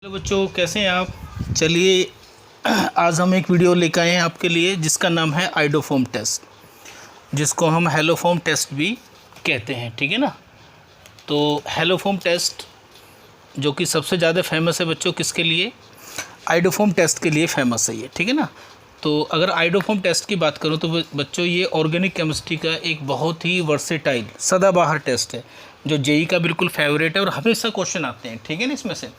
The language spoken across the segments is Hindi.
हेलो बच्चों, कैसे हैं आप। चलिए आज हम एक वीडियो लेकर आए हैं आपके लिए जिसका नाम है आइडोफोम टेस्ट, जिसको हम हेलोफोम टेस्ट भी कहते हैं। ठीक है ना। तो हेलोफोम टेस्ट जो कि सबसे ज़्यादा फेमस है बच्चों, किसके लिए? आइडोफोम टेस्ट के लिए फेमस है ये। ठीक है ना। तो अगर आइडोफोम टेस्ट की बात करूं तो बच्चों ये ऑर्गेनिक केमिस्ट्री का एक बहुत ही वर्सेटाइल सदाबहार टेस्ट है, जो जेई का बिल्कुल फेवरेट है और हमेशा क्वेश्चन आते हैं। ठीक है ना। इसमें से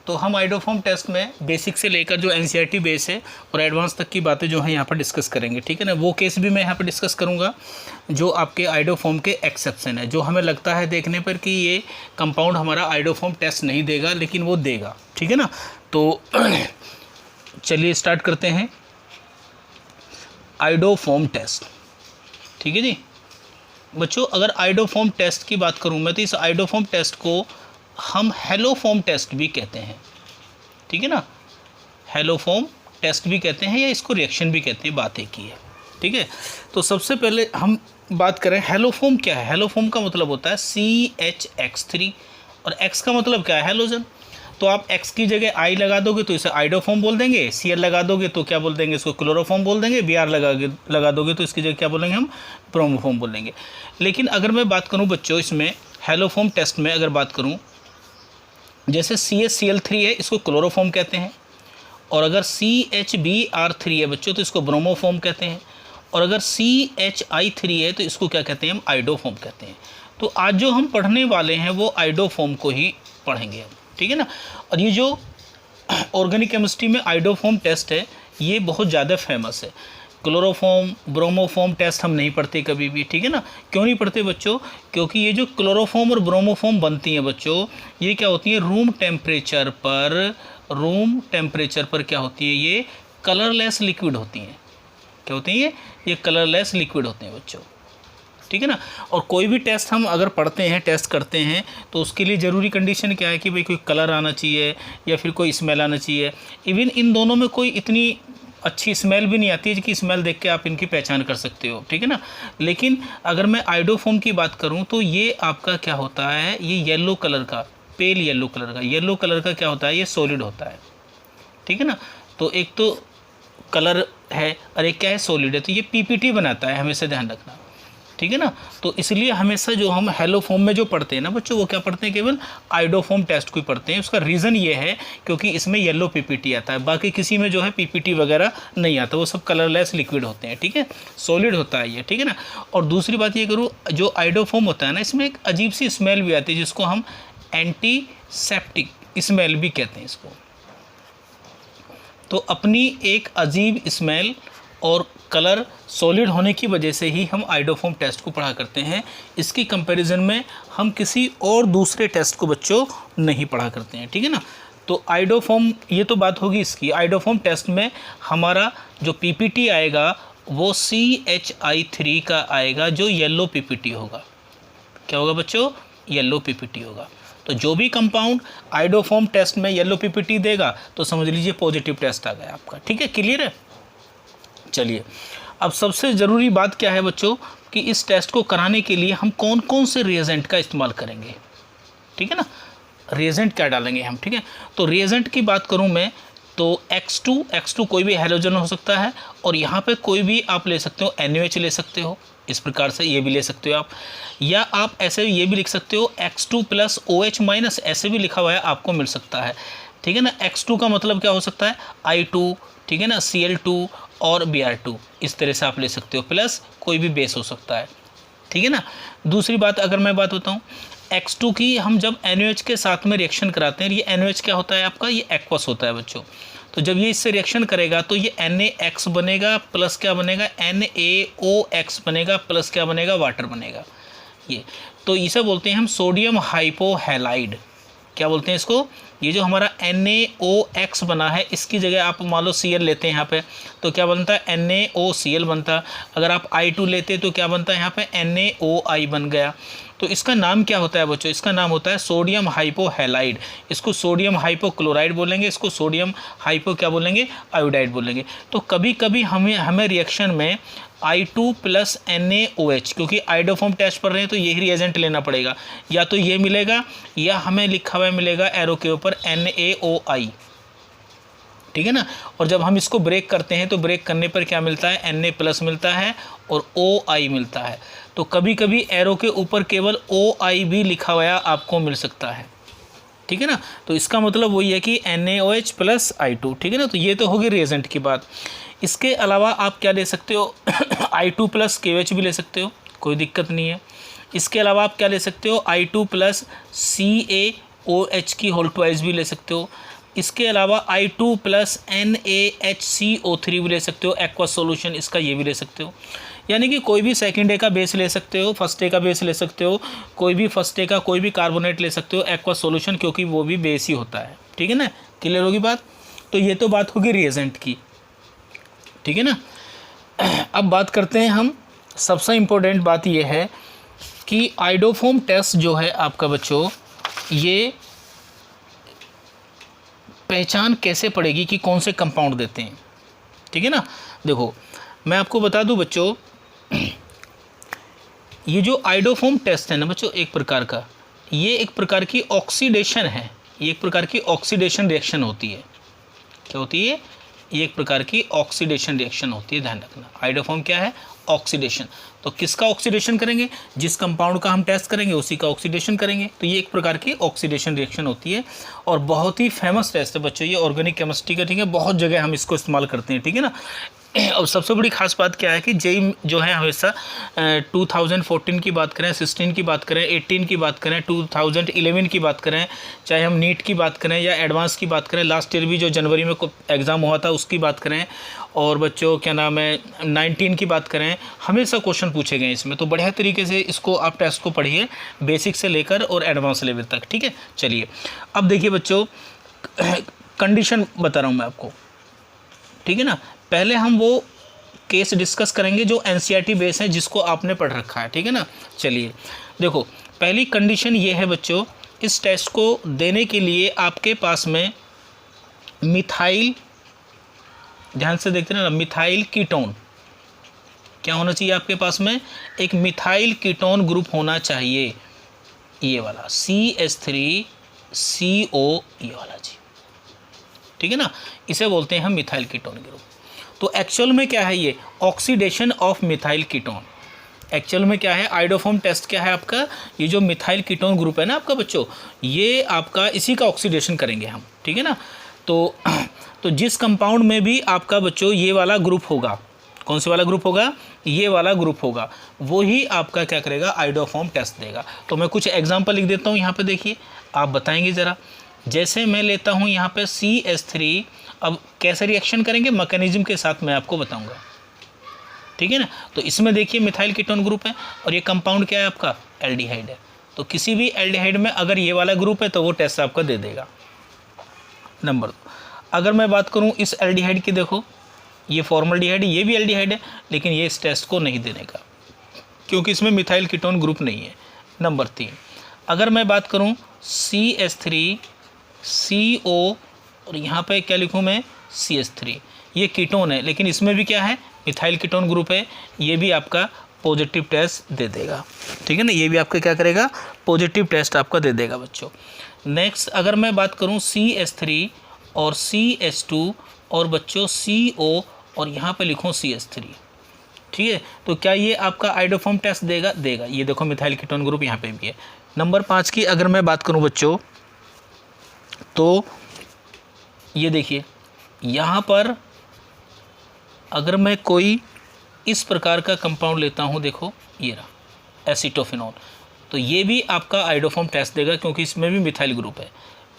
तो हम आइडोफोम टेस्ट में बेसिक से लेकर जो एनसीईआरटी बेस है और एडवांस तक की बातें जो है यहाँ पर डिस्कस करेंगे। ठीक है ना। वो केस भी मैं यहाँ पर डिस्कस करूँगा जो आपके आइडोफोम के एक्सेप्शन है, जो हमें लगता है देखने पर कि ये कंपाउंड हमारा आइडोफोम टेस्ट नहीं देगा, लेकिन वो देगा। ठीक है ना। तो चलिए स्टार्ट करते हैं आइडोफोम टेस्ट। ठीक है जी बच्चों, अगर आइडोफोम टेस्ट की बात करूँ मैं तो इस आइडोफोम टेस्ट को हम हेलोफोम टेस्ट भी कहते हैं। ठीक है ना। हेलोफोम टेस्ट भी कहते हैं या इसको रिएक्शन भी कहते हैं, बात एक ही है। ठीक है। तो सबसे पहले हम बात करें हेलोफोम क्या है। हेलोफोम का मतलब होता है CH3 और X का मतलब क्या है? हेलोजन। तो आप X की जगह I लगा दोगे तो इसे आइडोफोम बोल देंगे, Cl लगा दोगे तो क्या बोल देंगे? इसको क्लोरोफोम बोल देंगे, Br लगा दोगे तो इसकी जगह क्या बोलेंगे? हम ब्रोमोफोम बोल देंगे। लेकिन अगर मैं बात करूं बच्चों, इसमें हेलोफोम टेस्ट में अगर बात करूं, जैसे CaCl3 है इसको क्लोरोफोम कहते हैं, और अगर CHBr3 है बच्चों तो इसको ब्रोमोफोम कहते हैं, और अगर CHI3 है तो इसको क्या कहते हैं? हम आइडोफोम कहते हैं। तो आज जो हम पढ़ने वाले हैं वो आइडोफोम को ही पढ़ेंगे हम। ठीक है ना। और ये जो ऑर्गेनिक केमिस्ट्री में आइडोफोम टेस्ट है ये बहुत ज़्यादा फेमस है। क्लोरोफोम ब्रोमोफोम टेस्ट हम नहीं पढ़ते कभी भी। ठीक है ना। क्यों नहीं पढ़ते बच्चों? क्योंकि ये जो क्लोरोफोम और ब्रोमोफोम बनती हैं बच्चों, ये क्या होती है? रूम टेम्परेचर पर क्या होती है? ये कलरलेस लिक्विड होती हैं। क्या होती हैं? ये कलरलेस लिक्विड होते हैं बच्चों। ठीक है ना। और कोई भी टेस्ट हम अगर पढ़ते हैं, टेस्ट करते हैं, तो उसके लिए ज़रूरी कंडीशन क्या है कि भाई कोई कलर आना चाहिए या फिर कोई स्मेल आना चाहिए। इवन इन दोनों में कोई इतनी अच्छी स्मेल भी नहीं आती है कि स्मेल देख के आप इनकी पहचान कर सकते हो। ठीक है ना। लेकिन अगर मैं आइडोफोम की बात करूं तो ये आपका क्या होता है? ये येलो कलर का, पेल येलो कलर का क्या होता है? ये सॉलिड होता है। ठीक है ना। तो एक तो कलर है और एक क्या है? सॉलिड है। तो ये पीपीटी बनाता है, हमेशा ध्यान रखना। ठीक है ना। तो इसलिए हमेशा जो हम हेलोफोम में जो पढ़ते हैं ना बच्चों, वो क्या पढ़ते हैं? केवल आइडोफोम टेस्ट को ही पढ़ते हैं। उसका रीज़न ये है क्योंकि इसमें येलो पीपीटी आता है, बाकी किसी में जो है पीपीटी वगैरह नहीं आता, वो सब कलरलेस लिक्विड होते हैं। ठीक है। सॉलिड होता है ये। ठीक है ना। और दूसरी बात ये करूँ, जो आइडोफोम होता है ना, इसमें एक अजीब सी स्मेल भी आती है जिसको हम एंटीसेप्टिक स्मेल भी कहते हैं इसको। तो अपनी एक अजीब स्मेल और कलर सॉलिड होने की वजह से ही हम आइडोफोम टेस्ट को पढ़ा करते हैं। इसकी कंपैरिजन में हम किसी और दूसरे टेस्ट को बच्चों नहीं पढ़ा करते हैं। ठीक है ना। तो आइडोफोम, ये तो बात होगी इसकी। आइडोफोम टेस्ट में हमारा जो पीपीटी आएगा वो CHI3 का आएगा, जो येलो पीपीटी होगा। क्या होगा बच्चों? येलो पीपीटी होगा। तो जो भी कंपाउंड आइडोफोम टेस्ट में येलो पीपीटी देगा तो समझ लीजिए पॉजिटिव टेस्ट आ गया आपका। ठीक है, क्लियर है। चलिए, अब सबसे ज़रूरी बात क्या है बच्चों कि इस टेस्ट को कराने के लिए हम कौन कौन से रिएजेंट का इस्तेमाल करेंगे। ठीक है ना। रिएजेंट क्या डालेंगे हम? ठीक है। तो रिएजेंट की बात करूं मैं तो X2 कोई भी हेलोजन हो सकता है, और यहाँ पे कोई भी आप ले सकते हो, NaOH ले सकते हो, इस प्रकार से ये भी ले सकते हो आप, या आप ऐसे ये भी लिख सकते हो X2 + OH-, ऐसे भी लिखा हुआ है, आपको मिल सकता है। ठीक है ना। X2 का मतलब क्या हो सकता है? I2, ठीक है ना, Cl2 और Br2, इस तरह से आप ले सकते हो, प्लस कोई भी बेस हो सकता है। ठीक है ना। दूसरी बात अगर मैं बात बताऊं, X2 की हम जब NaOH के साथ में रिएक्शन कराते हैं, ये NaOH क्या होता है आपका? ये एक्वस होता है बच्चों। तो जब ये इससे रिएक्शन करेगा तो ये NaX बनेगा, प्लस क्या बनेगा? NaOX बनेगा, प्लस क्या बनेगा? वाटर बनेगा। ये तो इसे बोलते हैं हम सोडियम हाइपोहैलाइड। क्या बोलते हैं इसको? ये जो हमारा NaOX बना है, इसकी जगह आप मान लो Cl लेते हैं यहाँ पे, तो क्या बनता है? NaOCl बनता। अगर आप I2 लेते तो क्या बनता है यहाँ पे? NaOI बन गया। तो इसका नाम क्या होता है बच्चों? इसका नाम होता है सोडियम हाइपोहैलाइड। इसको सोडियम हाइपोक्लोराइड बोलेंगे, इसको सोडियम हाइपो क्या बोलेंगे? आयोडाइड बोलेंगे। तो कभी कभी हमें रिएक्शन में I2 प्लस NaOH, क्योंकि आइडोफॉर्म टेस्ट पढ़ रहे हैं तो यही रिएजेंट लेना पड़ेगा, या तो ये मिलेगा या हमें लिखा हुआ मिलेगा एरो के ऊपर NaOI, ठीक है ना। और जब हम इसको ब्रेक करते हैं तो ब्रेक करने पर क्या मिलता है? Na प्लस मिलता है और OI मिलता है। तो कभी कभी एरो के ऊपर केवल OI भी लिखा हुआ आपको मिल सकता है, ठीक है ना। तो इसका मतलब वही है कि NaOH प्लस I2, ठीक है ना। तो ये तो होगी रिएजेंट की बात। इसके अलावा आप क्या ले सकते हो? I2 प्लस KOH भी ले सकते हो, कोई दिक्कत नहीं है। इसके अलावा आप क्या ले सकते हो? I2 प्लस CaOH की होल ट्वाइस भी ले सकते हो। इसके अलावा I2 प्लस NaHCO3 भी ले सकते हो, एक्वा सॉल्यूशन इसका ये भी ले सकते हो। यानी कि कोई भी सेकंड ए का बेस ले सकते हो, फर्स्ट ए का बेस ले सकते हो, कोई भी फर्स्ट ए का कोई भी कार्बोनेट ले सकते हो, एक्वा सॉल्यूशन, क्योंकि वो भी बेस ही होता है, ठीक है ना। क्लियर होगी बात? तो ये तो बात होगी रिएजेंट की, ठीक है ना। अब बात करते हैं हम, सबसे इम्पोर्टेंट बात ये है कि आइडोफॉर्म टेस्ट जो है आपका बच्चों, ये पहचान कैसे पड़ेगी कि कौन से कंपाउंड देते हैं, ठीक है ना। देखो मैं आपको बता दूं बच्चों, ये जो आइडोफॉर्म टेस्ट है ना बच्चों, एक प्रकार का, ये एक प्रकार की ऑक्सीडेशन है, ये एक प्रकार की ऑक्सीडेशन रिएक्शन होती है। क्या होती है? ये एक प्रकार की ऑक्सीडेशन रिएक्शन होती है, ध्यान रखना। आइडोफॉर्म क्या है? ऑक्सीडेशन। तो किसका ऑक्सीडेशन करेंगे? जिस कंपाउंड का हम टेस्ट करेंगे उसी का ऑक्सीडेशन करेंगे। तो ये एक प्रकार की ऑक्सीडेशन रिएक्शन होती है और बहुत ही फेमस टेस्ट है बच्चों ये ऑर्गेनिक केमिस्ट्री का, ठीक है। बहुत जगह हम इसको इस्तेमाल करते हैं, ठीक है ना। और सबसे बड़ी खास बात क्या है कि जेई जो है हमेशा 2014 की बात करें, 16 की बात करें, 18 की बात करें, 2011 की बात करें, चाहे हम नीट की बात करें या एडवांस की बात करें, लास्ट ईयर भी जो जनवरी में एग्ज़ाम हुआ था उसकी बात करें, और बच्चों क्या नाम है 19 की बात करें, हमेशा क्वेश्चन पूछे गए इसमें। तो बढ़िया तरीके से इसको आप टेस्ट को पढ़िए, बेसिक से लेकर और एडवांस लेवल तक, ठीक है। चलिए अब देखिए बच्चों, कंडीशन बता रहा हूँ मैं आपको, ठीक है ना। पहले हम वो केस डिस्कस करेंगे जो एनसीईआरटी बेस है, जिसको आपने पढ़ रखा है, ठीक है ना। चलिए देखो, पहली कंडीशन ये है बच्चों, इस टेस्ट को देने के लिए आपके पास में मिथाइल, ध्यान से देखते ना, मिथाइल कीटोन क्या होना चाहिए आपके पास में? एक मिथाइल कीटोन ग्रुप होना चाहिए, ये वाला CH3CO, ये वाला जी, ठीक है ना। इसे बोलते हैं हम मिथाइल कीटोन ग्रुप। तो एक्चुअल में क्या है? ये oxidation of methyl ketone. Actual में क्या है? आइडोफॉर्म टेस्ट क्या है आपका? ये जो मिथाइल कीटोन ग्रुप है ना आपका बच्चों, ये आपका इसी का ऑक्सीडेशन करेंगे हम, ठीक है ना। तो जिस कंपाउंड में भी आपका बच्चों ये वाला ग्रुप होगा, कौन से वाला ग्रुप होगा? ये वाला ग्रुप होगा, वो ही आपका क्या करेगा? आइडोफॉर्म टेस्ट देगा। तो मैं कुछ एग्जांपल लिख देता हूँ यहाँ पे, देखिए आप बताएंगे ज़रा। जैसे मैं लेता हूँ यहाँ पे CH3, अब कैसे रिएक्शन करेंगे मैकेनिज्म के साथ मैं आपको बताऊँगा, ठीक है ना। तो इसमें देखिए मिथाइल कीटोन ग्रुप है और ये कंपाउंड क्या है आपका? एल्डिहाइड है। तो किसी भी एल्डिहाइड में अगर ये वाला ग्रुप है तो वो टेस्ट आपका दे देगा। नंबर 2, अगर मैं बात करूँ इस एल्डिहाइड की, देखो ये फॉर्मल्डिहाइड, ये भी एल्डिहाइड है, लेकिन ये इस टेस्ट को नहीं देने का, क्योंकि इसमें मिथाइल कीटोन ग्रुप नहीं है। नंबर 3, अगर मैं बात करूं CH3CO और यहाँ पे क्या लिखूं मैं? CH3, ये कीटोन है लेकिन इसमें भी क्या है? मिथाइल कीटोन ग्रुप है, ये भी आपका पॉजिटिव टेस्ट दे देगा, ठीक है ना। ये भी आपका क्या करेगा? पॉजिटिव टेस्ट आपका दे देगा बच्चों। नेक्स्ट अगर मैं बात करूं CH3 और CH2 और बच्चों CO और यहाँ पे लिखूँ CH3, ठीक है। तो क्या ये आपका आइडोफॉर्म टेस्ट देगा? देगा। ये देखो मिथाइल कीटोन ग्रुप यहाँ पे भी है। नंबर 5 की अगर मैं बात करूँ बच्चों, तो ये देखिए यहाँ पर अगर मैं कोई इस प्रकार का कंपाउंड लेता हूँ, देखो ये रहा एसिटोफिनॉल, तो ये भी आपका आइडोफॉर्म टेस्ट देगा क्योंकि इसमें भी मिथाइल ग्रुप है।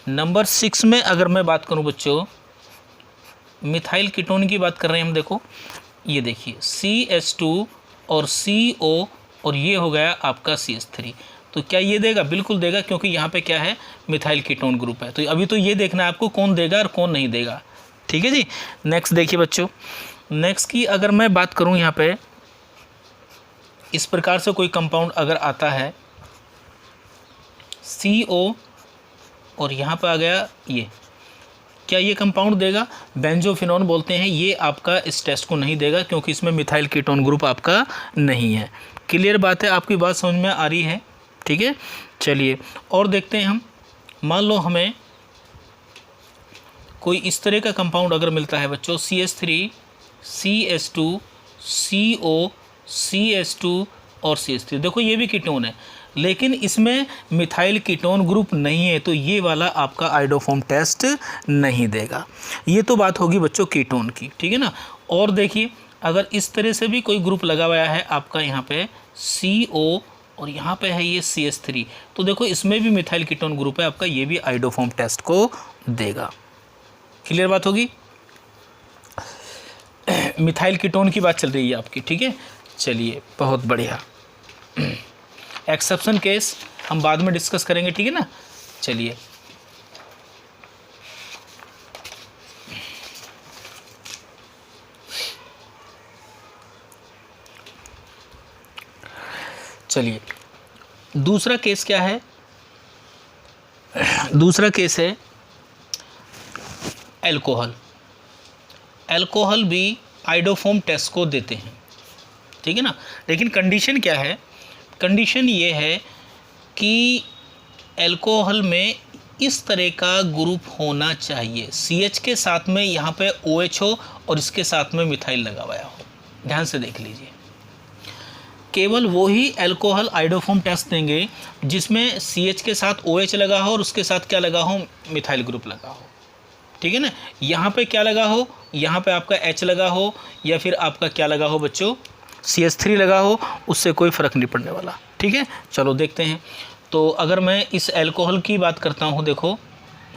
नंबर 6 में अगर मैं बात करूँ बच्चों, मिथाइल कीटोन की बात कर रहे हैं हम, देखो ये देखिए CH2 और CO और ये हो गया आपका CH3, तो क्या ये देगा? बिल्कुल देगा, क्योंकि यहाँ पे क्या है? मिथाइल कीटोन ग्रुप है। तो अभी तो ये देखना है आपको कौन देगा और कौन नहीं देगा, ठीक है जी। नेक्स्ट देखिए बच्चों, नेक्स्ट की अगर मैं बात करूँ यहाँ पे, इस प्रकार से कोई कंपाउंड अगर आता है CO और यहाँ पे आ गया ये, क्या ये कंपाउंड देगा? बेंजोफिनोन बोलते हैं। ये आपका इस टेस्ट को नहीं देगा क्योंकि इसमें मिथाइल कीटोन ग्रुप आपका नहीं है। क्लियर बात है? आपकी बात समझ में आ रही है? ठीक है, चलिए और देखते हैं हम। मान लो हमें कोई इस तरह का कंपाउंड अगर मिलता है बच्चों, CH3 CH2 CO CH2 और CH3, देखो ये भी कीटोन है लेकिन इसमें मिथाइल कीटोन ग्रुप नहीं है, तो ये वाला आपका आइडोफॉर्म टेस्ट नहीं देगा। ये तो बात होगी बच्चों कीटोन की, ठीक है ना। और देखिए अगर इस तरह से भी कोई ग्रुप लगा हुआ है आपका यहाँ पे CO और यहाँ पे है ये CH3, तो देखो इसमें भी मिथाइल कीटोन ग्रुप है आपका, ये भी आइडोफॉर्म टेस्ट को देगा। क्लियर बात होगी? मिथाइल कीटोन की बात चल रही है आपकी, ठीक है। चलिए बहुत बढ़िया। एक्सेप्शन केस हम बाद में डिस्कस करेंगे, ठीक है ना। चलिए चलिए दूसरा केस क्या है? दूसरा केस है एल्कोहल। एल्कोहल भी आइडोफॉर्म टेस्ट को देते हैं, ठीक है ना। लेकिन कंडीशन क्या है? कंडीशन ये है कि एल्कोहल में इस तरह का ग्रुप होना चाहिए, CH के साथ में यहाँ पे OH हो और इसके साथ में मिथाइल लगा हुआ हो। ध्यान से देख लीजिए, केवल वही एल्कोहल आइडोफॉर्म टेस्ट देंगे जिसमें CH के साथ OH लगा हो और उसके साथ क्या लगा हो? मिथाइल ग्रुप लगा हो, ठीक है ना। यहाँ पे क्या लगा हो? यहाँ पे आपका H लगा हो या फिर आपका क्या लगा हो बच्चों? CH3 लगा हो, उससे कोई फ़र्क नहीं पड़ने वाला, ठीक है। चलो देखते हैं। तो अगर मैं इस एल्कोहल की बात करता हूँ, देखो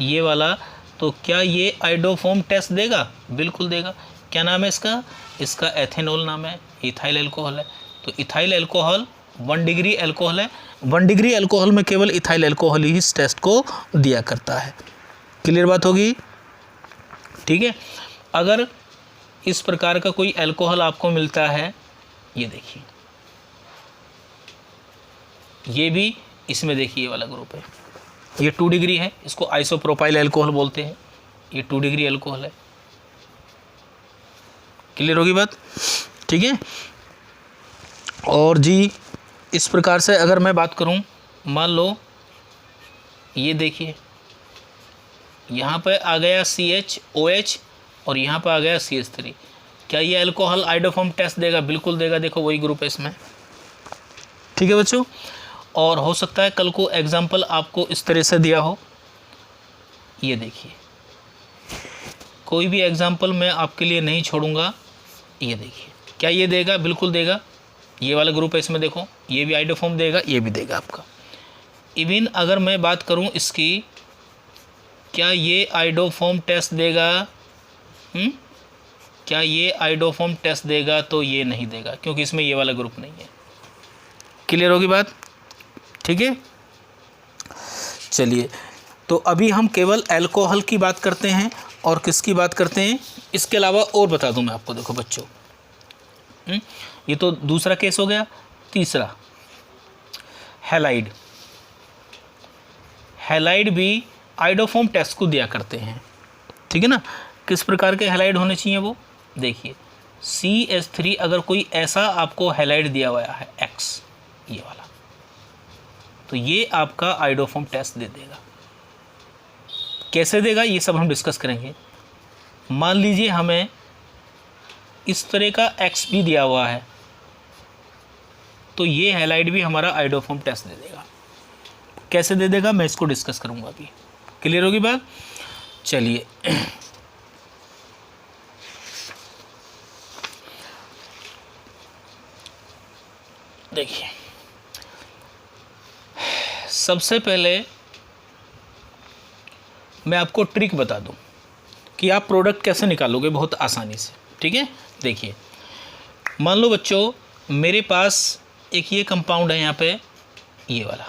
ये वाला, तो क्या ये आइडोफॉर्म टेस्ट देगा? बिल्कुल देगा। क्या नाम है इसका? इसका एथेनॉल नाम है, इथाइल एल्कोहल है। तो इथाइल एल्कोहल 1 डिग्री एल्कोहल है। 1 डिग्री एल्कोहल में केवल इथाइल एल्कोहल ही इस टेस्ट को दिया करता है। क्लियर बात होगी? ठीक है। अगर इस प्रकार का कोई एल्कोहल आपको मिलता है, ये देखिए, ये भी इसमें देखिए ये वाला ग्रुप है, ये 2 डिग्री है, इसको आइसोप्रोपाइल एल्कोहल बोलते हैं। ये 2 डिग्री एल्कोहल है। क्लियर होगी बात? ठीक है। और जी इस प्रकार से अगर मैं बात करूं, मान लो ये देखिए यहाँ पे आ गया CH OH और यहाँ पे आ गया CH3, क्या ये अल्कोहल आइडोफॉर्म टेस्ट देगा? बिल्कुल देगा। देखो वही ग्रुप है इसमें, ठीक है बच्चों। और हो सकता है कल को एग्जाम्पल आपको इस तरह से दिया हो, ये देखिए कोई भी एग्जाम्पल मैं आपके लिए नहीं छोड़ूंगा। ये देखिए क्या ये देगा? बिल्कुल देगा। ये वाला ग्रुप है इसमें, देखो ये भी आइडोफॉर्म देगा, ये भी देगा आपका। इवन अगर मैं बात करूं इसकी, क्या ये आइडोफॉर्म टेस्ट देगा? क्या ये आइडोफॉर्म टेस्ट देगा? तो ये नहीं देगा क्योंकि इसमें ये वाला ग्रुप नहीं है। क्लियर होगी बात? ठीक है। चलिए तो अभी हम केवल अल्कोहल की बात करते हैं और किसकी बात करते हैं, इसके अलावा और बता दूं मैं आपको। देखो बच्चों, ये तो दूसरा केस हो गया। तीसरा हैलाइड। हैलाइड भी आइडोफॉर्म टेस्ट को दिया करते हैं, ठीक है ना। किस प्रकार के हैलाइड होने चाहिए वो देखिए, CH3 अगर कोई ऐसा आपको हैलाइड दिया हुआ है X ये वाला, तो ये आपका आइडोफॉर्म टेस्ट दे देगा। कैसे देगा ये सब हम डिस्कस करेंगे। मान लीजिए हमें इस तरह का X भी दिया हुआ है, तो ये हैलाइड भी हमारा आइडोफॉर्म टेस्ट दे देगा। कैसे दे देगा मैं इसको डिस्कस करूंगा अभी। क्लियर होगी बात? चलिए देखिए, सबसे पहले मैं आपको ट्रिक बता दूं कि आप प्रोडक्ट कैसे निकालोगे बहुत आसानी से, ठीक है। देखिए मान लो बच्चों मेरे पास एक ये कंपाउंड है यहाँ पे, ये वाला,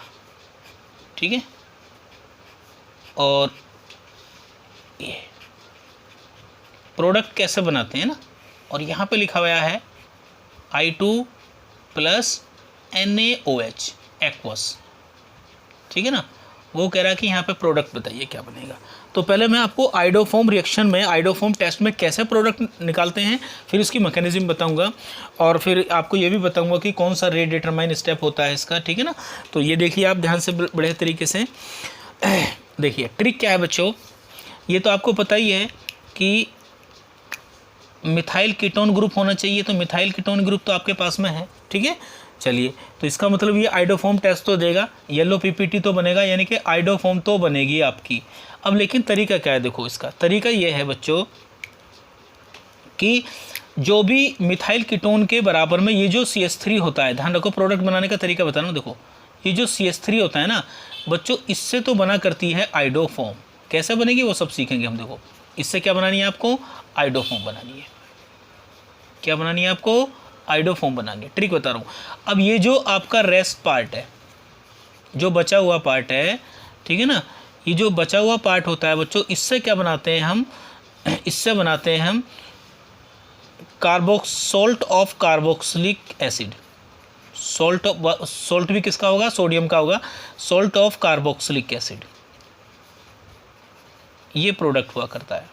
ठीक है, और ये प्रोडक्ट कैसे बनाते हैं ना, और यहाँ पे लिखा हुआ है I2 + NaOH एक्वस, ठीक है ना। वो कह रहा है कि यहाँ पे प्रोडक्ट बताइए क्या बनेगा। तो पहले मैं आपको आइडोफॉर्म रिएक्शन में, आइडोफॉर्म टेस्ट में कैसे प्रोडक्ट निकालते हैं, फिर इसकी मैकेनिज्म बताऊंगा, और फिर आपको ये भी बताऊंगा कि कौन सा रेट डिटरमाइन स्टेप होता है इसका, ठीक है ना। तो ये देखिए आप ध्यान से बड़े तरीके से देखिए। ट्रिक क्या है बच्चों, ये तो आपको पता ही है कि मिथाइल कीटोन ग्रुप होना चाहिए, तो मिथाइल कीटोन ग्रुप तो आपके पास में है, ठीक है। चलिए, तो इसका मतलब ये आइडोफॉर्म टेस्ट तो देगा, येलो पीपीटी तो बनेगा, यानी कि आइडोफॉर्म तो बनेगी आपकी। अब लेकिन तरीका क्या है, देखो इसका तरीका ये है बच्चों कि जो भी मिथाइल कीटोन के बराबर में ये जो CH3 होता है, ध्यान रखो प्रोडक्ट बनाने का तरीका बता रहा हूँ। देखो ये जो CH3 होता है ना बच्चों, इससे तो बना करती है आइडोफॉर्म। कैसे बनेगी वो सब सीखेंगे हम। देखो इससे क्या बनानी है आपको, आइडोफॉर्म बनानी है। क्या बनानी है आपको, आइडोफॉर्म बनानी है। ट्रिक बता रहा हूँ। अब ये जो आपका रेस्ट पार्ट है, जो बचा हुआ पार्ट है, ठीक है ना, ये जो बचा हुआ पार्ट होता है बच्चों, इससे क्या बनाते हैं हम, इससे बनाते हैं हम salt of carboxylic acid. Salt भी किसका होगा, सोडियम का होगा, सोल्ट ऑफ कार्बोक्सिलिक एसिड, ये प्रोडक्ट हुआ करता है,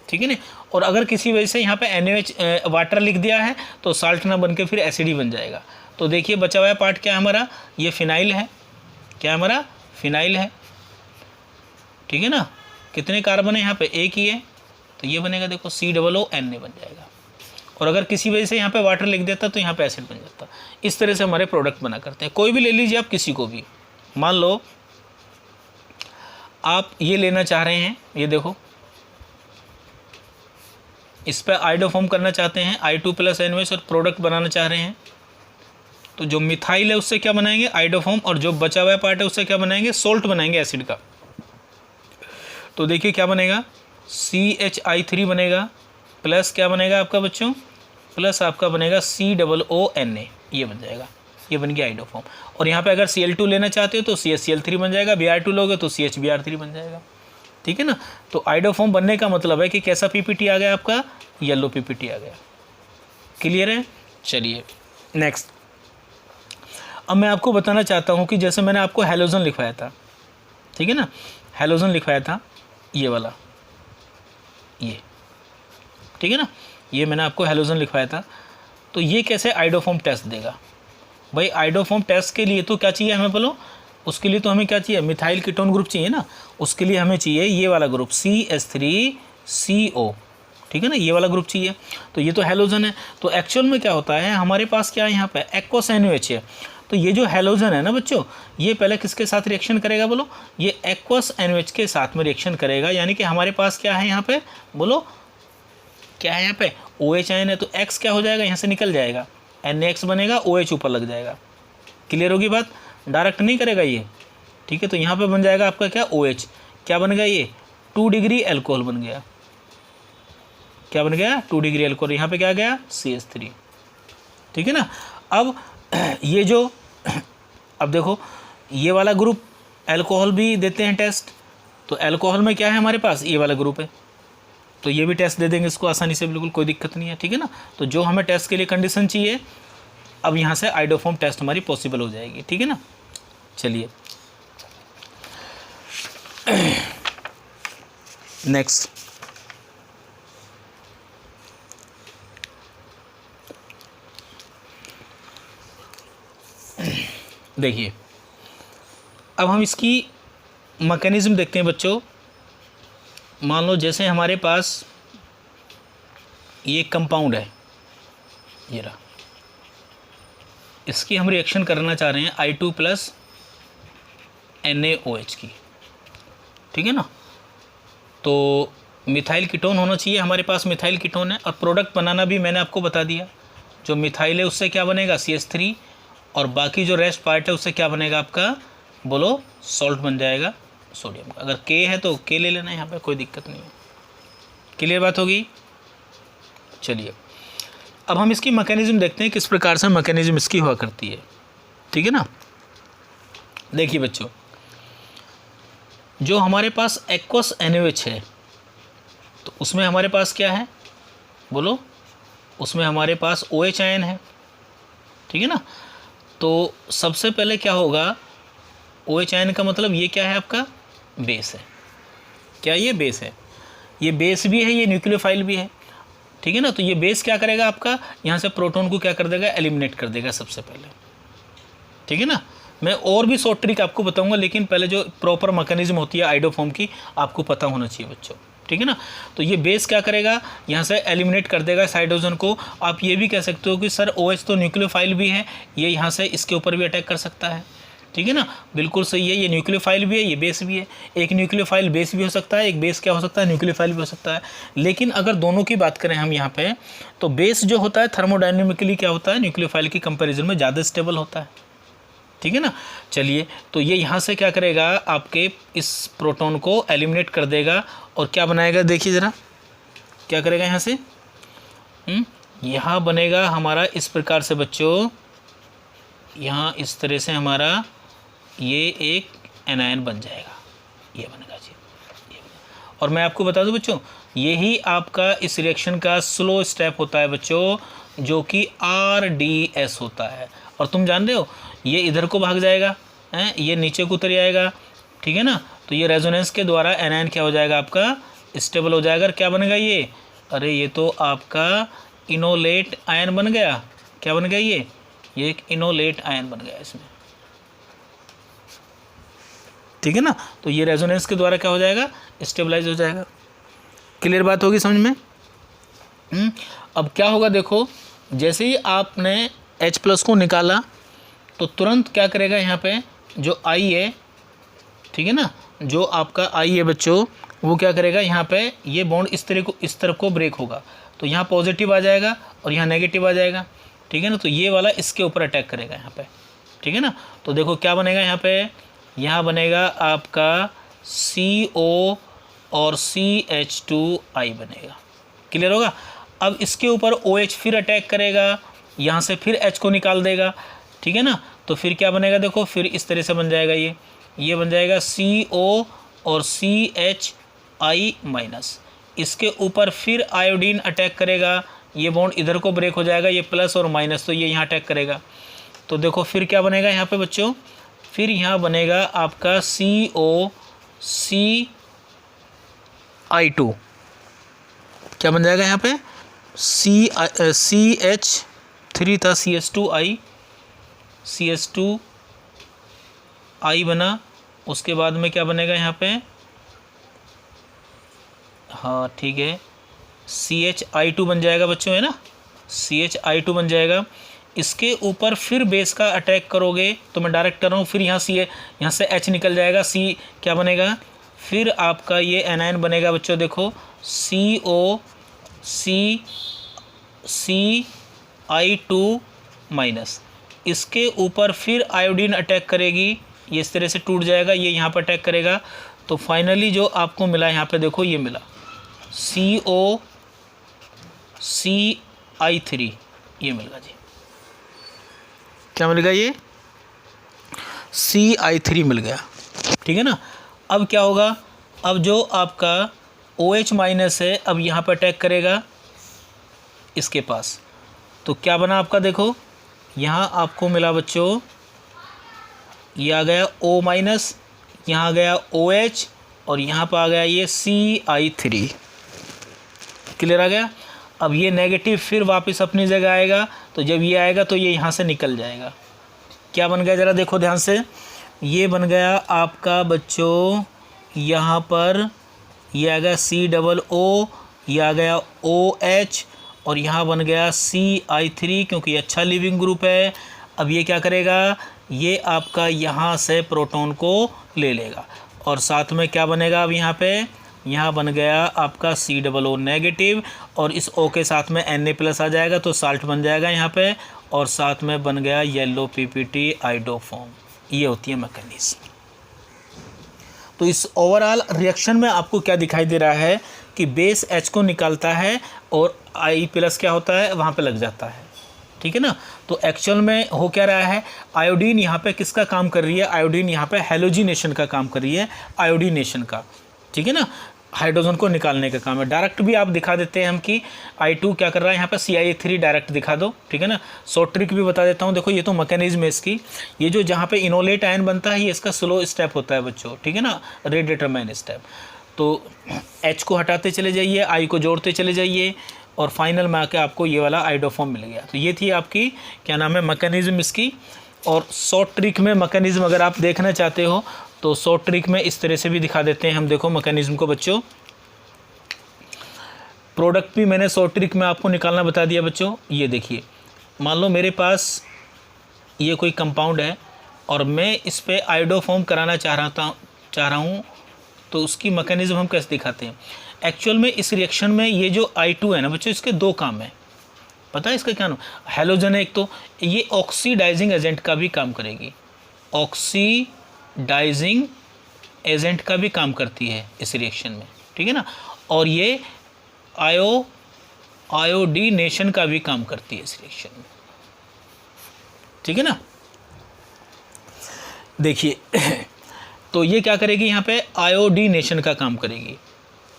ठीक है ना। और अगर किसी वजह से यहाँ पे NaOH वाटर लिख दिया है तो साल्ट ना बन के फिर एसिड ही बन जाएगा। तो देखिए बचा हुआ पार्ट क्या है हमारा, ये फिनाइल है। क्या हमारा, फिनाइल है, ठीक है ना। कितने कार्बन है यहाँ पे, एक ही है, तो ये बनेगा देखो COONA बन जाएगा। और अगर किसी वजह से यहाँ पे वाटर लिख देता तो यहाँ पे एसिड बन जाता। इस तरह से हमारे प्रोडक्ट बना करते हैं। कोई भी ले लीजिए आप, किसी को भी, मान लो आप ये लेना चाह रहे हैं, ये देखो इस पर आइडोफॉर्म करना चाहते हैं, I2+ NaOH और प्रोडक्ट बनाना चाह रहे हैं, तो जो मिथाइल है उससे क्या बनाएंगे, आइडोफॉर्म, और जो बचा हुआ पार्ट है उससे क्या बनाएंगे, सोल्ट बनाएंगे एसिड का। तो देखिए क्या बनेगा, CHI3 बनेगा, प्लस क्या बनेगा आपका बच्चों, प्लस आपका बनेगा COONA, ये बन जाएगा, ये बन गया आइडोफॉर्म। और यहाँ पे अगर Cl2 लेना चाहते हो तो CHCl3 बन जाएगा, Br2 लोगे तो CHBr3 बन जाएगा, ठीक है ना। तो आइडोफॉर्म बनने का मतलब है कि कैसा पीपीटी आ गया आपका, येलो पीपीटी आ गया। क्लियर है। चलिए नेक्स्ट, अब मैं आपको बताना चाहता हूँ कि जैसे मैंने आपको हेलोजन लिखवाया था, ठीक है ना, हेलोजन लिखवाया था ये वाला, ये, ठीक है ना, ये मैंने आपको हेलोजन लिखवाया था। तो ये कैसे आइडोफॉर्म टेस्ट देगा भाई। आइडोफॉर्म टेस्ट के लिए तो क्या चाहिए हमें, बोलो, उसके लिए तो हमें क्या चाहिए, मिथाइल कीटोन ग्रुप चाहिए ना। उसके लिए हमें चाहिए ये वाला ग्रुप CH3CO, ठीक है ना, ये वाला ग्रुप चाहिए। तो ये तो हेलोजन है। तो एक्चुअल में क्या होता है, हमारे पास क्या है यहाँ पे, एक्वस NaOH है। तो ये जो हेलोजन है ना बच्चों, ये पहले किसके साथ रिएक्शन करेगा, बोलो, ये एक्वस NaOH के साथ में रिएक्शन करेगा। यानी कि हमारे पास क्या है यहाँ पे, बोलो क्या है यहाँ पे, OH आयन है, तो X क्या हो जाएगा, यहाँ से निकल जाएगा, NaX बनेगा, OH ऊपर लग जाएगा। क्लियर होगी बात, डायरेक्ट नहीं करेगा ये, ठीक है। तो यहाँ पे बन जाएगा आपका क्या, OH, क्या बन गया ये, 2 डिग्री एल्कोहल बन गया। क्या बन गया, 2 डिग्री एल्कोहल। यहाँ पे क्या गया, CH3, ठीक है ना। अब ये जो, अब देखो ये वाला ग्रुप एल्कोहल भी देते हैं टेस्ट, तो एल्कोहल में क्या है हमारे पास, ये वाला ग्रुप है, तो ये भी टेस्ट दे देंगे इसको आसानी से, बिल्कुल कोई दिक्कत नहीं है, ठीक है ना। तो जो हमें टेस्ट के लिए कंडीशन चाहिए, अब यहाँ से आइडोफॉर्म टेस्ट हमारी पॉसिबल हो जाएगी, ठीक है ना। चलिए नेक्स्ट, देखिए अब हम इसकी मैकेनिज्म देखते हैं बच्चों। मान लो जैसे हमारे पास ये कंपाउंड है, ये रहा, इसकी हम रिएक्शन करना चाह रहे हैं I2+ NaOH की, ठीक है ना। तो मिथाइल कीटोन होना चाहिए हमारे पास, मिथाइल कीटोन है। और प्रोडक्ट बनाना भी मैंने आपको बता दिया, जो मिथाइल है उससे क्या बनेगा, CH3, और बाकी जो रेस्ट पार्ट है उससे क्या बनेगा आपका, बोलो, सॉल्ट बन जाएगा सोडियम का। अगर K है तो K ले लेना, यहाँ पे कोई दिक्कत नहीं है। क्लियर बात होगी। चलिए अब हम इसकी मैकेनिज्म देखते हैं, किस प्रकार से मैकेनिज्म इसकी हुआ करती है, ठीक है ना। देखिए बच्चों, जो हमारे पास एक्वस NaOH है, तो उसमें हमारे पास क्या है, बोलो, उसमें हमारे पास OH आयन है, ठीक है ना। तो सबसे पहले क्या होगा, OH आयन का मतलब ये क्या है आपका, बेस है। क्या ये बेस है, ये बेस भी है, ये न्यूक्लियोफाइल भी है, ठीक है ना। तो ये बेस क्या करेगा आपका, यहाँ से प्रोटॉन को क्या कर देगा, एलिमिनेट कर देगा सबसे पहले, ठीक है ना। मैं और भी शॉर्ट ट्रिक आपको बताऊंगा, लेकिन पहले जो प्रॉपर मैकेनिज्म होती है आइडोफॉर्म की आपको पता होना चाहिए बच्चों, ठीक है ना। तो ये बेस क्या करेगा, यहाँ से एलिमिनेट कर देगा इस हाइड्रोजन को। आप ये भी कह सकते हो कि सर OH तो न्यूक्लियोफाइल भी है, ये यहाँ से इसके ऊपर भी अटैक कर सकता है, ठीक है ना। बिल्कुल सही है, ये न्यूक्लियोफाइल भी है, ये बेस भी है। एक न्यूक्लियोफाइल बेस भी हो सकता है, एक बेस क्या हो सकता है, न्यूक्लियोफाइल भी हो सकता है। लेकिन अगर दोनों की बात करें हम यहाँ पे, तो बेस जो होता है थर्मोडायनेमिकली क्या होता है, न्यूक्लियोफाइल की कंपेरिजन में ज़्यादा स्टेबल होता है, ठीक है ना। चलिए, तो ये यहाँ से क्या करेगा, आपके इस प्रोटॉन को एलिमिनेट कर देगा और क्या बनाएगा, देखिए ज़रा क्या करेगा यहाँ से, यहाँ बनेगा हमारा इस प्रकार से बच्चों, यहाँ इस तरह से हमारा ये एक एनायन बन जाएगा, ये बनेगा जी, ये बनेगा। और मैं आपको बता दूं बच्चों, यही आपका इस रिएक्शन का स्लो स्टेप होता है बच्चों, जो कि RDS होता है। और तुम जान रहे हो, ये इधर को भाग जाएगा, ये नीचे को उतर जाएगा, ठीक है ना। तो ये रेजोनेंस के द्वारा एनायन क्या हो जाएगा, आपका स्टेबल हो जाएगा। और क्या बनेगा ये, अरे ये तो आपका इनोलेट आयन बन गया। क्या बन गया ये एक इनोलेट आयन बन गया इसमें, ठीक है ना। तो ये रेजोनेंस के द्वारा क्या हो जाएगा, स्टेबलाइज हो जाएगा। क्लियर बात होगी समझ में। अब क्या होगा, देखो जैसे ही आपने H+ को निकाला तो तुरंत क्या करेगा, यहाँ पे जो I है, ठीक है ना, जो आपका I है बच्चों, वो क्या करेगा, यहाँ पे ये बॉन्ड इस तरफ को ब्रेक होगा, तो यहाँ पॉजिटिव आ जाएगा और यहाँ नेगेटिव आ जाएगा, ठीक है ना। तो ये वाला इसके ऊपर अटैक करेगा यहाँ पे, ठीक है ना। तो देखो क्या बनेगा यहाँ पे, यहाँ बनेगा आपका CO और CH2I बनेगा। क्लियर होगा। अब इसके ऊपर OH फिर अटैक करेगा, यहाँ से फिर H को निकाल देगा, ठीक है ना। तो फिर क्या बनेगा, देखो फिर इस तरह से बन जाएगा, ये बन जाएगा CO और CHI-। इसके ऊपर फिर आयोडीन अटैक करेगा, ये बॉन्ड इधर को ब्रेक हो जाएगा, ये प्लस और माइनस, तो ये यहाँ अटैक करेगा। तो देखो फिर क्या बनेगा यहाँ पे बच्चों, फिर यहाँ बनेगा आपका COCI2। क्या बन जाएगा यहाँ पे, CH3 था, CH2I बना। उसके बाद में क्या बनेगा यहाँ पे, हाँ ठीक है, CHI2 बन जाएगा बच्चों, है ना, CHI2 बन जाएगा। इसके ऊपर फिर बेस का अटैक करोगे, तो मैं डायरेक्ट कर रहा हूँ, फिर यहाँ से H निकल जाएगा, C क्या बनेगा, फिर आपका ये एनायन बनेगा बच्चों, देखो COCI2-। इसके ऊपर फिर आयोडीन अटैक करेगी, ये इस तरह से टूट जाएगा, ये यहाँ पर अटैक करेगा। तो फाइनली जो आपको मिला यहाँ पे देखो, ये मिला COCI3, ये मिलेगा जी। क्या मिलेगा, ये CI3 मिल गया, ठीक है ना। अब क्या होगा, अब जो आपका OH- है, अब यहाँ पर अटैक करेगा इसके पास, तो क्या बना आपका, देखो यहाँ आपको मिला बच्चों, ये आ गया O-, यहाँ आ गया OH और यहाँ पर आ गया ये CI3। क्लियर आ गया। अब ये नेगेटिव फिर वापस अपनी जगह आएगा, तो जब ये आएगा तो ये यहाँ से निकल जाएगा। क्या बन गया, ज़रा देखो ध्यान से, ये बन गया आपका बच्चों, यहाँ पर ये आ गया COO, ये आ गया OH और यहाँ बन गया CI3, क्योंकि ये अच्छा लिविंग ग्रुप है। अब ये क्या करेगा, ये आपका यहाँ से प्रोटॉन को ले लेगा और साथ में क्या बनेगा, अब यहाँ पे यहाँ बन गया आपका COO नेगेटिव और इस O के साथ में Na+ आ जाएगा, तो साल्ट बन जाएगा यहाँ पे, और साथ में बन गया येलो PPT आइडोफॉर्म। ये होती है मैकेनिज्म। तो इस ओवरऑल रिएक्शन में आपको क्या दिखाई दे रहा है कि बेस H को निकालता है और I+ क्या होता है, वहाँ पे लग जाता है, ठीक है ना। तो एक्चुअल में हो क्या रहा है, आयोडीन यहाँ पे किसका काम कर रही है, आयोडीन यहाँ पे हेलोजिनेशन का काम कर रही है, आयोडीनेशन का, ठीक है ना। हाइड्रोजन को निकालने का काम है। डायरेक्ट भी आप दिखा देते हैं हम कि I2 क्या कर रहा है यहाँ पे CI3 डायरेक्ट दिखा दो, ठीक है ना। शॉर्ट ट्रिक भी बता देता हूँ। देखो ये तो मैकेनिज्म है इसकी, ये जो जहाँ पे इनोलेट आयन बनता है ये इसका स्लो स्टेप होता है बच्चों, ठीक है ना, रेट डिटरमाइन स्टेप। तो H को हटाते चले जाइए, I को जोड़ते चले जाइए और फाइनल में आके आपको ये वाला आइडोफॉर्म मिल गया। तो ये थी आपकी क्या नाम है मैकेनिज्म इसकी। और शॉर्ट ट्रिक में मैकेनिज्म अगर आप देखना चाहते हो तो शॉर्ट ट्रिक में इस तरह से भी दिखा देते हैं हम। देखो मैकेनिज्म को बच्चों, प्रोडक्ट भी मैंने शॉर्ट ट्रिक में आपको निकालना बता दिया बच्चों। ये देखिए, मान लो मेरे पास ये कोई कंपाउंड है और मैं इस पर आइडोफॉर्म कराना चाह रहा हूँ, तो उसकी मैकेनिज्म हम कैसे दिखाते हैं। एक्चुअल में इस रिएक्शन में ये जो I2 है ना बच्चों, इसके दो काम है। पता है इसका क्या नाम, हेलोजन है एक, तो ये ऑक्सीडाइजिंग एजेंट का भी काम करेगी, ऑक्सीडाइजिंग एजेंट का भी काम करती है इस रिएक्शन में, ठीक है ना। और ये आयोडीनेशन का भी काम करती है इस रिएक्शन में, ठीक है ना। देखिए तो ये क्या करेगी यहाँ पे, आयोडीनेशन का काम करेगी।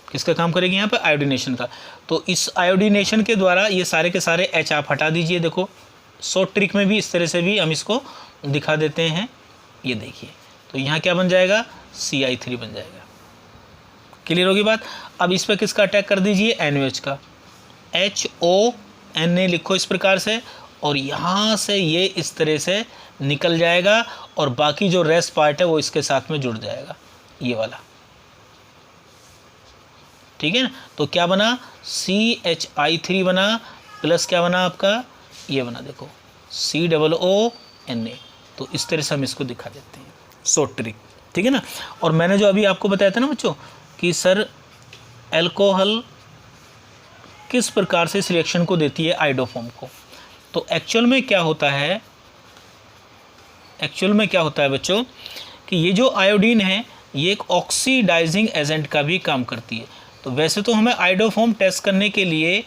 किसका काम करेगी यहाँ पे, आयोडीनेशन का। तो इस आयोडीनेशन के द्वारा ये सारे के सारे H आप हटा दीजिए। देखो शॉर्ट ट्रिक में भी इस तरह से भी हम इसको दिखा देते हैं। ये देखिए, तो यहाँ क्या बन जाएगा, CI3 बन जाएगा। क्लियर होगी बात। अब इस पर किसका अटैक कर दीजिए, NOH का, HONA लिखो इस प्रकार से, और यहाँ से ये इस तरह से निकल जाएगा और बाकी जो रेस्ट पार्ट है वो इसके साथ में जुड़ जाएगा, ये वाला, ठीक है ना। तो क्या बना, CHI3 बना, प्लस क्या बना आपका, ये बना देखो COONA। तो इस तरह से हम इसको दिखा देते हैं शॉर्ट ट्रिक, ठीक है ना। और मैंने जो अभी आपको बताया था ना बच्चों कि सर अल्कोहल किस प्रकार से इस रिएक्शन को देती है आइडोफॉर्म को, तो एक्चुअल में क्या होता है बच्चों कि ये जो आयोडीन है ये एक ऑक्सीडाइजिंग एजेंट का भी काम करती है। तो वैसे तो हमें आइडोफॉर्म टेस्ट करने के लिए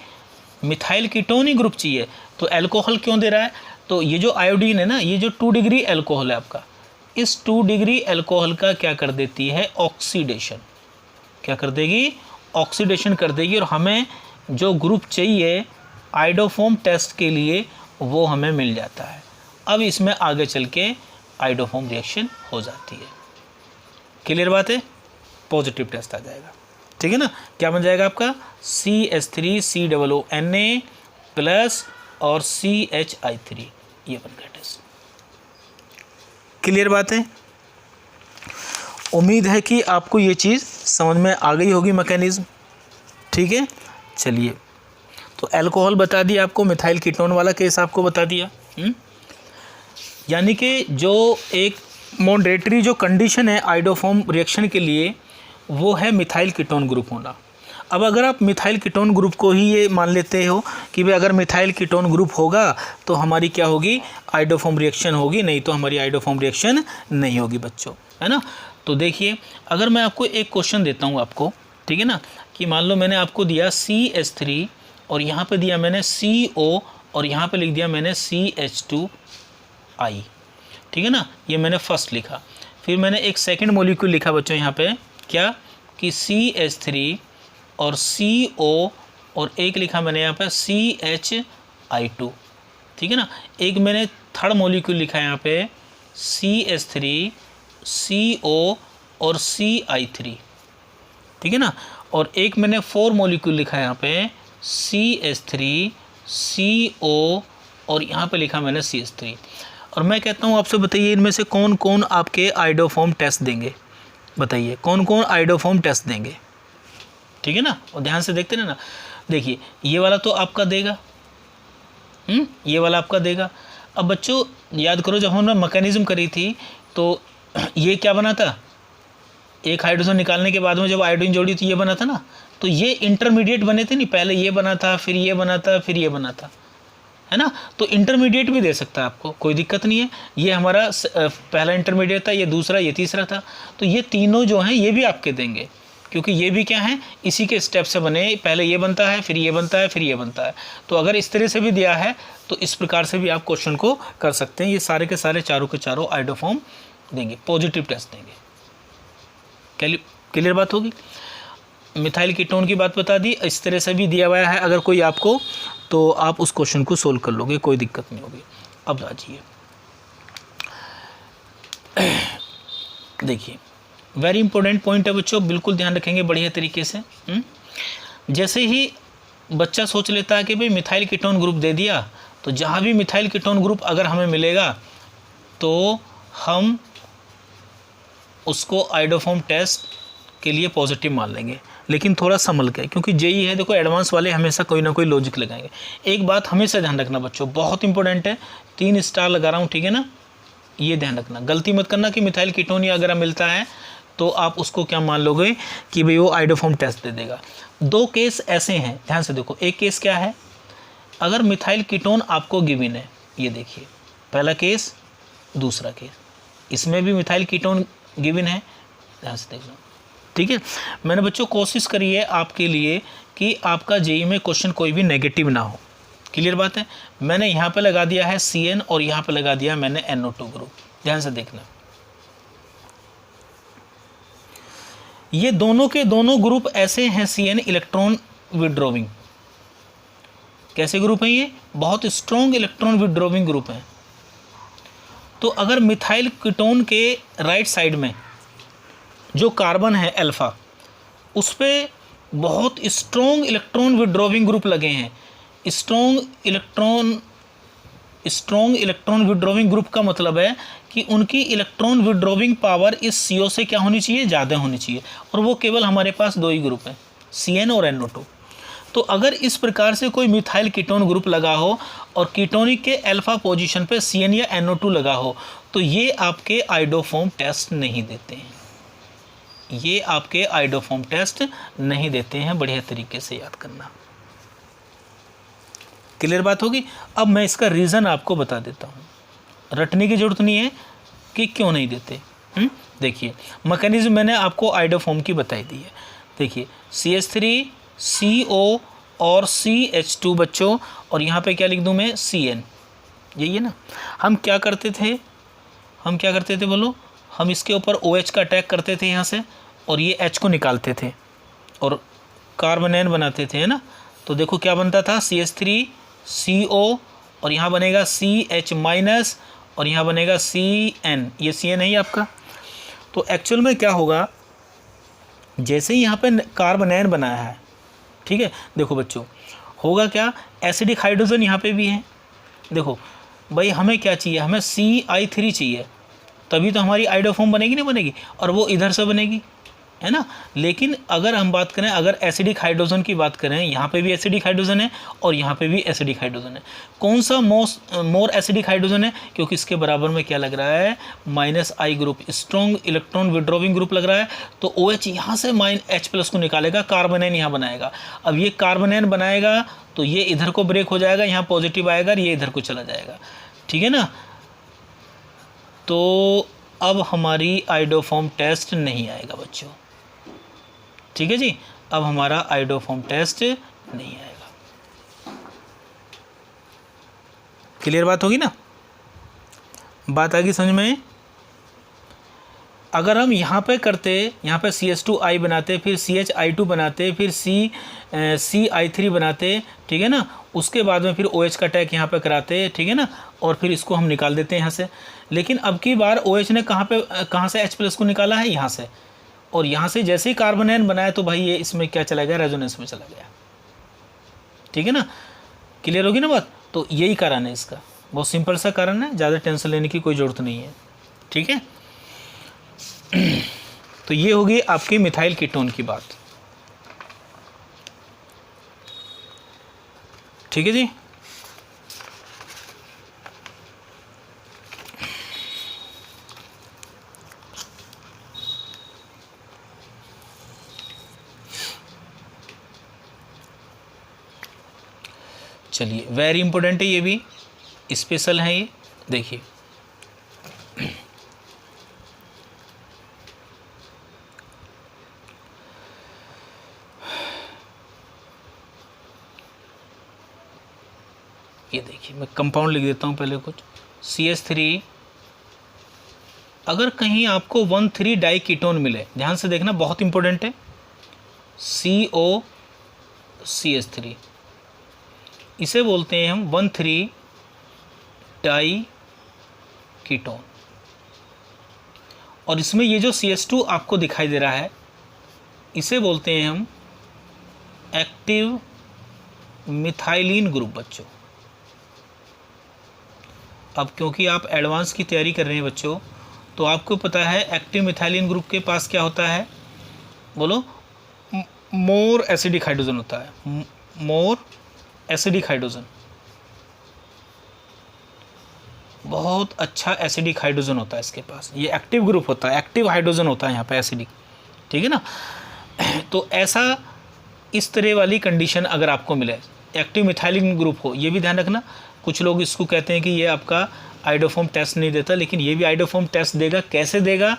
मिथाइल कीटोन ही ग्रुप चाहिए, तो अल्कोहल क्यों दे रहा है, तो ये जो आयोडीन है ना, ये जो 2 डिग्री अल्कोहल है आपका, इस 2 डिग्री अल्कोहल का क्या कर देती है, ऑक्सीडेशन। क्या कर देगी, ऑक्सीडेशन कर देगी, और हमें जो ग्रुप चाहिए आइडोफॉर्म टेस्ट के लिए वो हमें मिल जाता है। अब इसमें आगे चल के आइडोफॉर्म रिएक्शन हो जाती है। क्लियर बात है, पॉजिटिव टेस्ट आ जाएगा, ठीक है ना। क्या बन जाएगा आपका, CH3COONA प्लस और CHI3, ये बन गया टेस्ट। क्लियर बात है। उम्मीद है कि आपको ये चीज़ समझ में आ गई होगी मैकेनिज्म, ठीक है। चलिए, तो अल्कोहल बता दिया आपको, मिथाइल कीटोन वाला केस आपको बता दिया। यानी कि जो एक मॉडरेटरी जो कंडीशन है आइडोफॉर्म रिएक्शन के लिए वो है मिथाइल कीटोन ग्रुप होना। अब अगर आप मिथाइल कीटोन ग्रुप को ही ये मान लेते हो कि भाई अगर मिथाइल कीटोन ग्रुप होगा तो हमारी क्या होगी, आइडोफॉर्म रिएक्शन होगी, नहीं तो हमारी आइडोफॉर्म रिएक्शन नहीं होगी बच्चों, है ना। तो देखिए, अगर मैं आपको एक क्वेश्चन देता हूँ आपको, ठीक है ना, कि मान लो मैंने आपको दिया CH3 और यहाँ पे दिया मैंने CO और यहाँ पे लिख दिया मैंने CH2I, ठीक है ना, ये मैंने फर्स्ट लिखा। फिर मैंने एक सेकंड मॉलिक्यूल लिखा बच्चों यहाँ पे, क्या कि CH3 और CO और एक लिखा मैंने यहाँ पे CHI2, ठीक है ना। एक मैंने थर्ड मॉलिक्यूल लिखा है यहाँ पे CH3 CO और CI3, ठीक है ना। और एक मैंने 4 मॉलिक्यूल लिखा है यहाँ पे CH3 CO और यहाँ पे लिखा मैंने CH3। और मैं कहता हूँ आपसे, बताइए इनमें से कौन कौन आपके आइडोफॉर्म टेस्ट देंगे, बताइए कौन कौन आइडोफॉर्म टेस्ट देंगे, ठीक है ना। और ध्यान से देखते ना, देखिए ये वाला तो आपका देगा, ये वाला आपका देगा। अब बच्चों याद करो, जब हमने मैकेनिज्म करी थी तो ये क्या बना था, एक हाइड्रोजन निकालने के बाद में जब आयोडीन जोड़ी तो ये बना था ना, तो ये इंटरमीडिएट बने थे नहीं, पहले ये बना था, फिर ये बना था, फिर ये बना था, है ना। तो इंटरमीडिएट भी दे सकता है आपको, कोई दिक्कत नहीं है। ये हमारा पहला इंटरमीडिएट था, ये दूसरा, ये तीसरा था, तो ये तीनों जो हैं ये भी आपके देंगे, क्योंकि ये भी क्या है, इसी के स्टेप से बने, पहले ये बनता है, फिर ये बनता है, फिर ये बनता है। तो अगर इस तरह से भी दिया है तो इस प्रकार से भी आप क्वेश्चन को कर सकते हैं। ये सारे के सारे चारों के चारों आइडोफॉर्म देंगे, पॉजिटिव टेस्ट देंगे। क्लियर बात होगी। मिथाइल कीटोन की बात बता दी, इस तरह से भी दिया हुआ है अगर कोई आपको, तो आप उस क्वेश्चन को सोल्व कर लोगे, कोई दिक्कत नहीं होगी। अब आइए देखिए, वेरी इंपॉर्टेंट पॉइंट है बच्चों, बिल्कुल ध्यान रखेंगे बढ़िया तरीके से। जैसे ही बच्चा सोच लेता है कि भाई मिथाइल कीटोन ग्रुप दे दिया, तो जहाँ भी मिथाइल कीटोन ग्रुप अगर हमें मिलेगा तो हम उसको आइडोफॉर्म टेस्ट के लिए पॉजिटिव मान लेंगे, लेकिन थोड़ा संभल के, क्योंकि जेई है, देखो एडवांस वाले हमेशा कोई ना कोई लॉजिक लगाएंगे। एक बात हमेशा ध्यान रखना बच्चों, बहुत इंपॉर्टेंट है, 3 स्टार लगा रहा हूँ, ठीक है ना, ये ध्यान रखना, गलती मत करना कि मिथाइल कीटोन या अगर मिलता है तो आप उसको क्या मान लोगे कि भाई वो आइडोफॉर्म टेस्ट दे देगा। 2 केस ऐसे हैं, ध्यान से देखो। एक केस क्या है, अगर मिथाइल कीटोन आपको गिवन है, ये देखिए पहला केस, दूसरा केस, इसमें भी मिथाइल कीटोन गिवन है, ध्यान से देखना, ठीक है। मैंने बच्चों कोशिश करी है आपके लिए कि आपका जेई में क्वेश्चन कोई भी नेगेटिव ना हो, क्लियर बात है। मैंने यहाँ पे लगा दिया है CN और यहाँ पे लगा दिया मैंने NO2 ग्रुप, ध्यान से देखना। ये दोनों के दोनों ग्रुप ऐसे हैं CN इलेक्ट्रॉन विड्रॉविंग, कैसे ग्रुप हैं ये, बहुत स्ट्रॉन्ग इलेक्ट्रॉन विड्रॉविंग ग्रुप हैं। तो अगर मिथाइल कीटोन के राइट साइड में जो कार्बन है अल्फा, उस पर बहुत स्ट्रॉन्ग इलेक्ट्रॉन विड्रॉविंग ग्रुप लगे हैं। स्ट्रॉन्ग इलेक्ट्रॉन विड्रॉविंग ग्रुप का मतलब है कि उनकी इलेक्ट्रॉन विड्रॉविंग पावर इस CO से क्या होनी चाहिए, ज़्यादा होनी चाहिए, और वो केवल हमारे पास 2 ही ग्रुप हैं, CN और NO2। तो अगर इस प्रकार से कोई मिथाइल कीटोन ग्रुप लगा हो और कीटोनिक के अल्फा पोजीशन पे CN या NO2 लगा हो, तो ये आपके आइडोफॉर्म टेस्ट नहीं देते हैं, ये आपके आइडोफॉर्म टेस्ट नहीं देते हैं, बढ़िया तरीके से याद करना, क्लियर बात होगी। अब मैं इसका रीज़न आपको बता देता हूँ, रटने की ज़रूरत नहीं है कि क्यों नहीं देते। देखिए मैकेनिज्म मैंने आपको आइडोफॉर्म की बताई दी है। देखिए CH3CO और CH2 बच्चों, और यहाँ पे क्या लिख दूँ मैं, CN, यही है ना। हम क्या करते थे बोलो, हम इसके ऊपर OH का अटैक करते थे यहाँ से, और ये H को निकालते थे और कार्बोनेन बनाते थे, है ना। तो देखो क्या बनता था, CH3CO और यहाँ बनेगा CH- और यहाँ बनेगा CN, ये CN है ही आपका। तो एक्चुअल में क्या होगा, जैसे ही यहाँ पे कार्बोनेन बनाया है, ठीक है, देखो बच्चों होगा क्या, एसिडिक हाइड्रोजन यहाँ पे भी है। देखो भाई हमें क्या चाहिए, हमें CI3 चाहिए, तभी तो हमारी आइडोफॉर्म बनेगी, नहीं बनेगी, और वो इधर से बनेगी, है ना। लेकिन अगर हम बात करें, अगर एसिडिक हाइड्रोजन की बात करें, यहाँ पे भी एसिडिक हाइड्रोजन है और यहाँ पे भी एसिडिक हाइड्रोजन है। कौन सा मोर एसिडिक हाइड्रोजन है, क्योंकि इसके बराबर में क्या लग रहा है, -I group, strong electron withdrawing group लग रहा है। तो OH यहाँ से H+ को निकालेगा, कार्बोनेन यहाँ बनाएगा। अब ये कार्बोनेन बनाएगा तो ये इधर को ब्रेक हो जाएगा, यहाँ पॉजिटिव आएगा, ये इधर को चला जाएगा, ठीक है ना। तो अब हमारी आइडोफॉर्म टेस्ट नहीं आएगा बच्चों, ठीक है जी, अब हमारा आइडोफॉर्म टेस्ट नहीं आएगा, क्लियर बात होगी ना, बात आएगी समझ में। अगर हम यहाँ पे करते, यहाँ पे CH2I बनाते, फिर CHI2 बनाते, फिर CI3 बनाते, ठीक है ना, उसके बाद में फिर OH का अटैक यहाँ पे कराते, ठीक है ना, और फिर इसको हम निकाल देते हैं यहाँ से। लेकिन अब की बार OH ने कहाँ से H+ को निकाला है, यहाँ से, और यहाँ से जैसे ही कार्बोनेन बनाया तो भाई ये इसमें क्या चला गया, रेजोनेंस में चला गया, ठीक है ना, क्लियर होगी ना बात। तो यही कारण है इसका, बहुत सिंपल सा कारण है, ज़्यादा टेंशन लेने की कोई ज़रूरत नहीं है, ठीक है। तो ये होगी आपकी मिथाइल कीटोन की बात, ठीक है जी। चलिए वेरी इंपॉर्टेंट है, ये भी स्पेशल है, ये देखिए ये देखिए मैं कंपाउंड लिख देता हूँ पहले कुछ। CH3, अगर कहीं आपको 1,3 डाई कीटोन मिले, ध्यान से देखना बहुत इंपॉर्टेंट है, COCH3, इसे बोलते हैं हम 1,3 डाई कीटोन। और इसमें ये जो CH2 आपको दिखाई दे रहा है इसे बोलते हैं हम एक्टिव मिथाइलिन ग्रुप बच्चों। अब क्योंकि आप एडवांस की तैयारी कर रहे हैं बच्चों, तो आपको पता है एक्टिव मिथाइलिन ग्रुप के पास क्या होता है, बोलो, मोर एसिडिक हाइड्रोजन होता है, मोर एसिडिक हाइड्रोजन, बहुत अच्छा एसिडिक हाइड्रोजन होता है इसके पास। ये एक्टिव ग्रुप होता है, एक्टिव हाइड्रोजन होता है यहाँ पे एसिडिक, ठीक है ना। तो ऐसा इस तरह वाली कंडीशन अगर आपको मिले, एक्टिव मिथाइलिन ग्रुप हो, ये भी ध्यान रखना। कुछ लोग इसको कहते हैं कि ये आपका आइडोफॉर्म टेस्ट नहीं देता, लेकिन ये भी आइडोफॉर्म टेस्ट देगा। कैसे देगा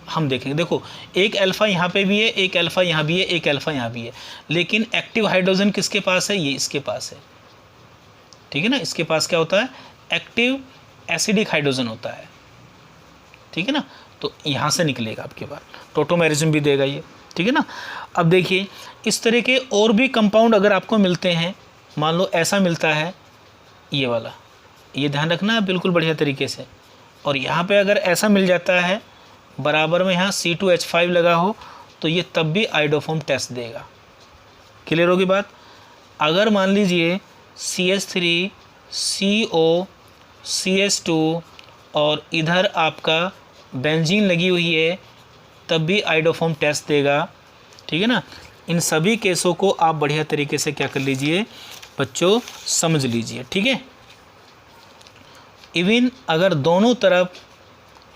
हम देखेंगे। देखो, एक अल्फ़ा यहाँ पे भी है, एक अल्फ़ा यहाँ भी है, एक अल्फ़ा यहाँ भी है, लेकिन एक्टिव हाइड्रोजन किसके पास है, ये इसके पास है, ठीक है ना। इसके पास क्या होता है, एक्टिव एसिडिक हाइड्रोजन होता है, ठीक है ना। तो यहाँ से निकलेगा आपके पास, टोटोमेरिज्म भी देगा ये, ठीक है ना। अब देखिए, इस तरह के और भी कंपाउंड अगर आपको मिलते हैं, मान लो ऐसा मिलता है ये वाला, ये ध्यान रखना है बिल्कुल बढ़िया तरीके से। और यहाँ पे अगर ऐसा मिल जाता है बराबर में यहाँ C2H5 लगा हो, तो ये तब भी आइडोफॉर्म टेस्ट देगा। क्लियर होगी बात। अगर मान लीजिए CH3 CO CH2 और इधर आपका बेंजीन लगी हुई है, तब भी आइडोफॉर्म टेस्ट देगा, ठीक है ना। इन सभी केसों को आप बढ़िया तरीके से क्या कर लीजिए बच्चों, समझ लीजिए, ठीक है। इवन अगर दोनों तरफ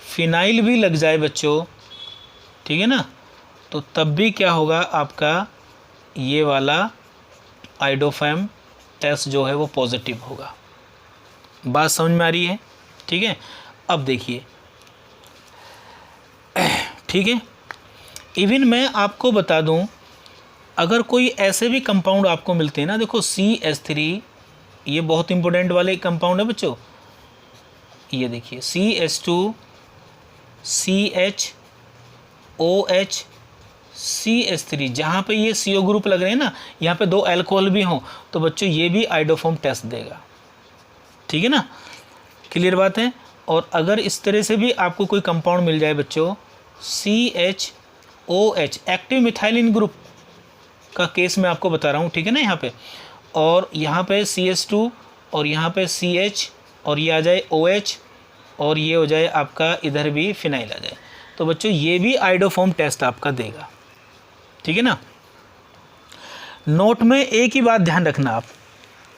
फिनाइल भी लग जाए बच्चों, ठीक है ना, तो तब भी क्या होगा, आपका ये वाला आइडोफॉर्म टेस्ट जो है वो पॉजिटिव होगा। बात समझ में आ रही है, ठीक है। अब देखिए, ठीक है, इवन मैं आपको बता दूं, अगर कोई ऐसे भी कंपाउंड आपको मिलते हैं ना, देखो CH3, ये बहुत इंपॉर्टेंट वाले कंपाउंड है बच्चों। ये देखिए CH2 CHOH CH3, जहाँ पे ये CO ग्रुप लग रहे हैं ना, यहाँ पे 2 अल्कोहल भी हों, तो बच्चों ये भी आइडोफॉर्म टेस्ट देगा, ठीक है ना। क्लियर बात है। और अगर इस तरह से भी आपको कोई कंपाउंड मिल जाए बच्चों, CHOH, एक्टिव मिथाइलिन ग्रुप का केस मैं आपको बता रहा हूँ, ठीक है ना, यहाँ पे, और यहाँ पे CH2 और यहाँ पे CH और ये आ जाए OH और ये हो जाए आपका इधर भी फिनाइल आ जाए, तो बच्चों ये भी आइडोफॉर्म टेस्ट आपका देगा, ठीक है ना। नोट में एक ही बात ध्यान रखना, आप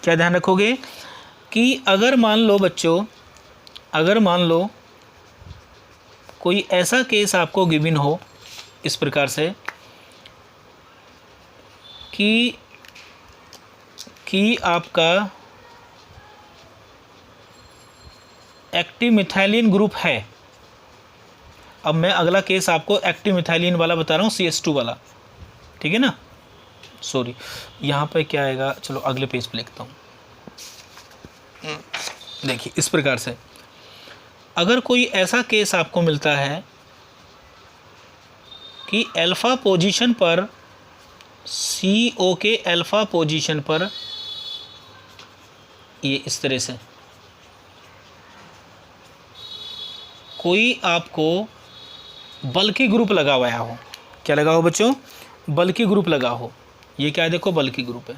क्या ध्यान रखोगे कि अगर मान लो बच्चों, अगर मान लो कोई ऐसा केस आपको गिवन हो इस प्रकार से कि आपका एक्टिव मिथाइलिन ग्रुप है। अब मैं अगला केस आपको एक्टिव मिथाइलिन वाला बता रहा हूँ, CH2 वाला, ठीक है ना। सॉरी, यहाँ पे क्या आएगा, चलो अगले पेज पे लिखता हूँ। देखिए इस प्रकार से, अगर कोई ऐसा केस आपको मिलता है कि अल्फ़ा पोजीशन पर, CO के अल्फ़ा पोजीशन पर ये इस तरह से कोई आपको बल्कि ग्रुप लगा हुआ हो, क्या लगा हो बच्चों, बल्कि ग्रुप लगा हो, ये क्या है, देखो बल्कि ग्रुप है,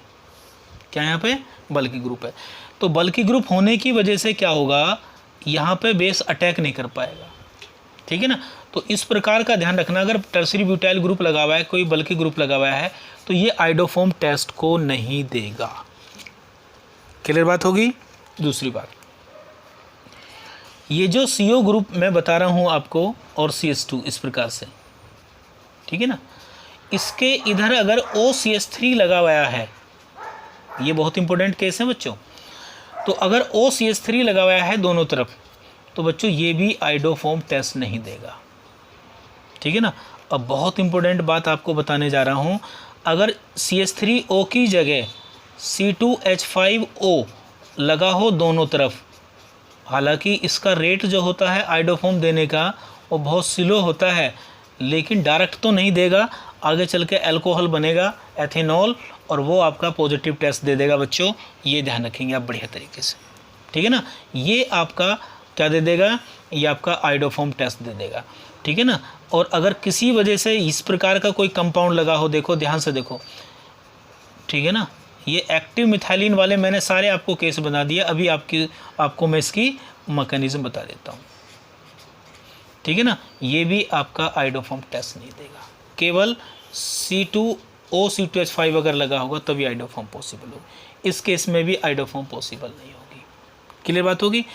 क्या यहाँ पे बल्कि ग्रुप है। तो बल्कि ग्रुप होने की वजह से क्या होगा, यहाँ पे बेस अटैक नहीं कर पाएगा, ठीक है ना। तो इस प्रकार का ध्यान रखना, अगर टर्सरी ब्यूटाइल ग्रुप लगा हुआ है, कोई बल्कि ग्रुप लगा हुआ है, तो ये आइडोफॉर्म टेस्ट को नहीं देगा। क्लियर बात होगी। दूसरी बात, ये जो CO ग्रुप मैं बता रहा हूँ आपको और CH2 इस प्रकार से, ठीक है ना, इसके इधर अगर OCH3 लगा हुआ है, ये बहुत इंपॉर्टेंट केस है बच्चों, तो अगर OCH3 लगा हुआ है दोनों तरफ, तो बच्चों ये भी आइडोफॉर्म टेस्ट नहीं देगा, ठीक है ना। अब बहुत इंपॉर्टेंट बात आपको बताने जा रहा हूँ, अगर CH3O की जगह C2H5O लगा हो दोनों तरफ, हालांकि इसका रेट जो होता है आइडोफॉर्म देने का वो बहुत स्लो होता है, लेकिन डायरेक्ट तो नहीं देगा, आगे चल के अल्कोहल बनेगा एथेनॉल, और वो आपका पॉजिटिव टेस्ट दे देगा बच्चों। ये ध्यान रखेंगे आप बढ़िया तरीके से, ठीक है ना। ये आपका क्या दे देगा, ये आपका आयोडोफॉर्म टेस्ट दे देगा, ठीक है ना। और अगर किसी वजह से इस प्रकार का कोई कंपाउंड लगा हो, देखो ध्यान से देखो, ठीक है ना। ये एक्टिव मिथाइलिन वाले मैंने सारे आपको केस बना दिया, अभी आपको मैं इसकी मैकेनिज्म बता देता हूँ, ठीक है ना। ये भी आपका आयोडोफॉर्म टेस्ट नहीं देगा, केवल C2O2H5 अगर लगा होगा तभी आयोडोफॉर्म पॉसिबल होगी। इस केस में भी आयोडोफॉर्म पॉसिबल नहीं होगी। क्लियर बात होगी।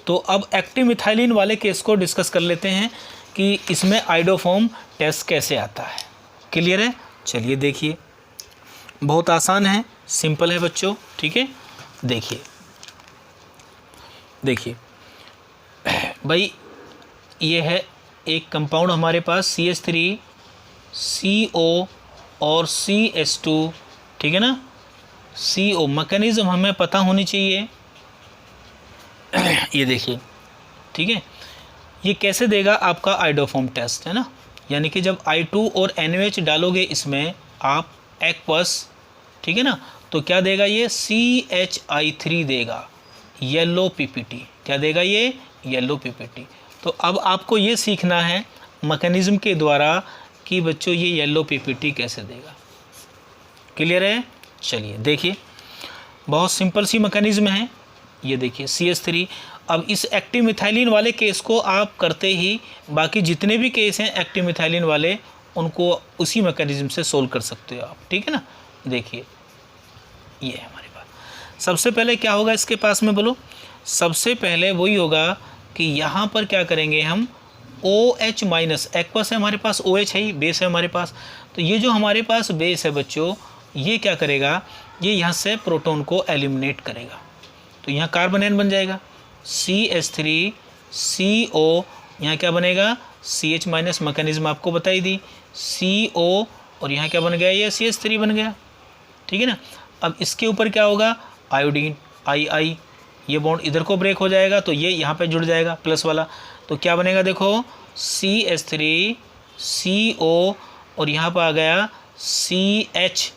तो अब एक्टिव मिथाइलिन वाले केस को डिस्कस कर लेते हैं कि इसमें आयोडोफॉर्म टेस्ट कैसे आता है। क्लियर है, चलिए देखिए, बहुत आसान है, सिंपल है बच्चों, ठीक है। देखिए भाई, ये है एक कंपाउंड हमारे पास CH3CO और CH2, ठीक है ना। CO मैकेनिज्म हमें पता होनी चाहिए। ये देखिए, ठीक है, ये कैसे देगा आपका आयोडोफॉर्म टेस्ट, है ना। यानी कि जब I2 और NaOH डालोगे इसमें आप एक्वस, ठीक है ना, तो क्या देगा ये CHI3 देगा, येलो PPT। क्या देगा ये, येलो PPT। तो अब आपको ये सीखना है मैकेनिज्म के द्वारा कि बच्चों ये येलो PPT कैसे देगा। क्लियर है, चलिए देखिए, बहुत सिंपल सी मैकेनिज्म है। ये देखिए CH3। अब इस एक्टिव मिथाइलिन वाले केस को आप करते ही बाकी जितने भी केस हैं एक्टिव मिथाइलिन वाले, उनको उसी मैकेनिज्म से सोल्व कर सकते हो आप, ठीक है ना। देखिए ये है हमारे पास। सबसे पहले क्या होगा इसके पास में, बोलो। सबसे पहले वही होगा कि यहाँ पर क्या करेंगे हम, OH माइनस, एक्वस है हमारे पास, OH है ही, बेस है हमारे पास। तो ये जो हमारे पास बेस है बच्चों, ये क्या करेगा, ये यहाँ से प्रोटॉन को एलिमिनेट करेगा। तो यहाँ कार्बन एन बन जाएगा, CH3CO, यहाँ क्या बनेगा, CH माइनस, मैकेनिज्म आपको बताई दी, CO, और यहाँ क्या बन गया, ये CH3 बन गया, ठीक है ना। अब इसके ऊपर क्या होगा, आयोडीन II, ये बॉन्ड इधर को ब्रेक हो जाएगा, तो ये यहाँ पे जुड़ जाएगा प्लस वाला। तो क्या बनेगा, देखो CH3CO, और यहाँ पर आ गया CH,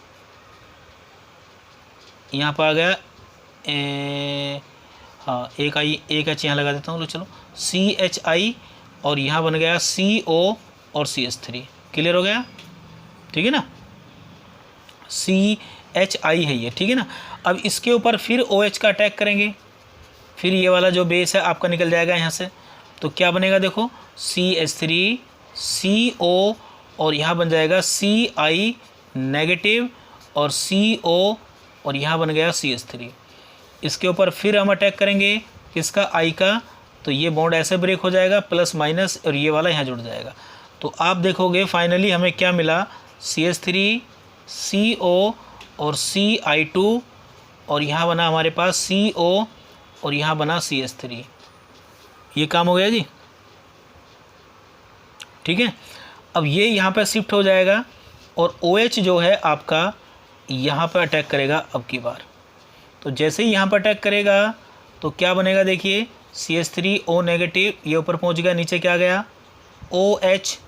यहाँ पर आ गया हाँ एक H यहाँ लगा देता हूँ, चलो CHI, और यहाँ बन गया CO और CH3। क्लियर हो गया, ठीक है ना। CHI है ये, ठीक है ना। अब इसके ऊपर फिर OH का अटैक करेंगे, फिर ये वाला जो बेस है आपका निकल जाएगा यहाँ से। तो क्या बनेगा, देखो CH3CO, और यहाँ बन जाएगा CI नेगेटिव, और CO, और यहाँ बन गया CH3। इसके ऊपर फिर हम अटैक करेंगे किसका, I का, तो ये बॉन्ड ऐसे ब्रेक हो जाएगा प्लस माइनस, और ये वाला यहाँ जुड़ जाएगा। तो आप देखोगे फाइनली हमें क्या मिला, CH3CO और CI2, और यहाँ बना हमारे पास CO, और यहाँ बना CH3। ये काम हो गया जी, ठीक है। अब ये यहाँ पर शिफ्ट हो जाएगा, और OH जो है आपका यहाँ पर अटैक करेगा अब की बार। तो जैसे ही यहाँ पर अटैक करेगा तो क्या बनेगा, देखिए CH3O नेगेटिव, ये ऊपर पहुँच गया, नीचे क्या गया OH,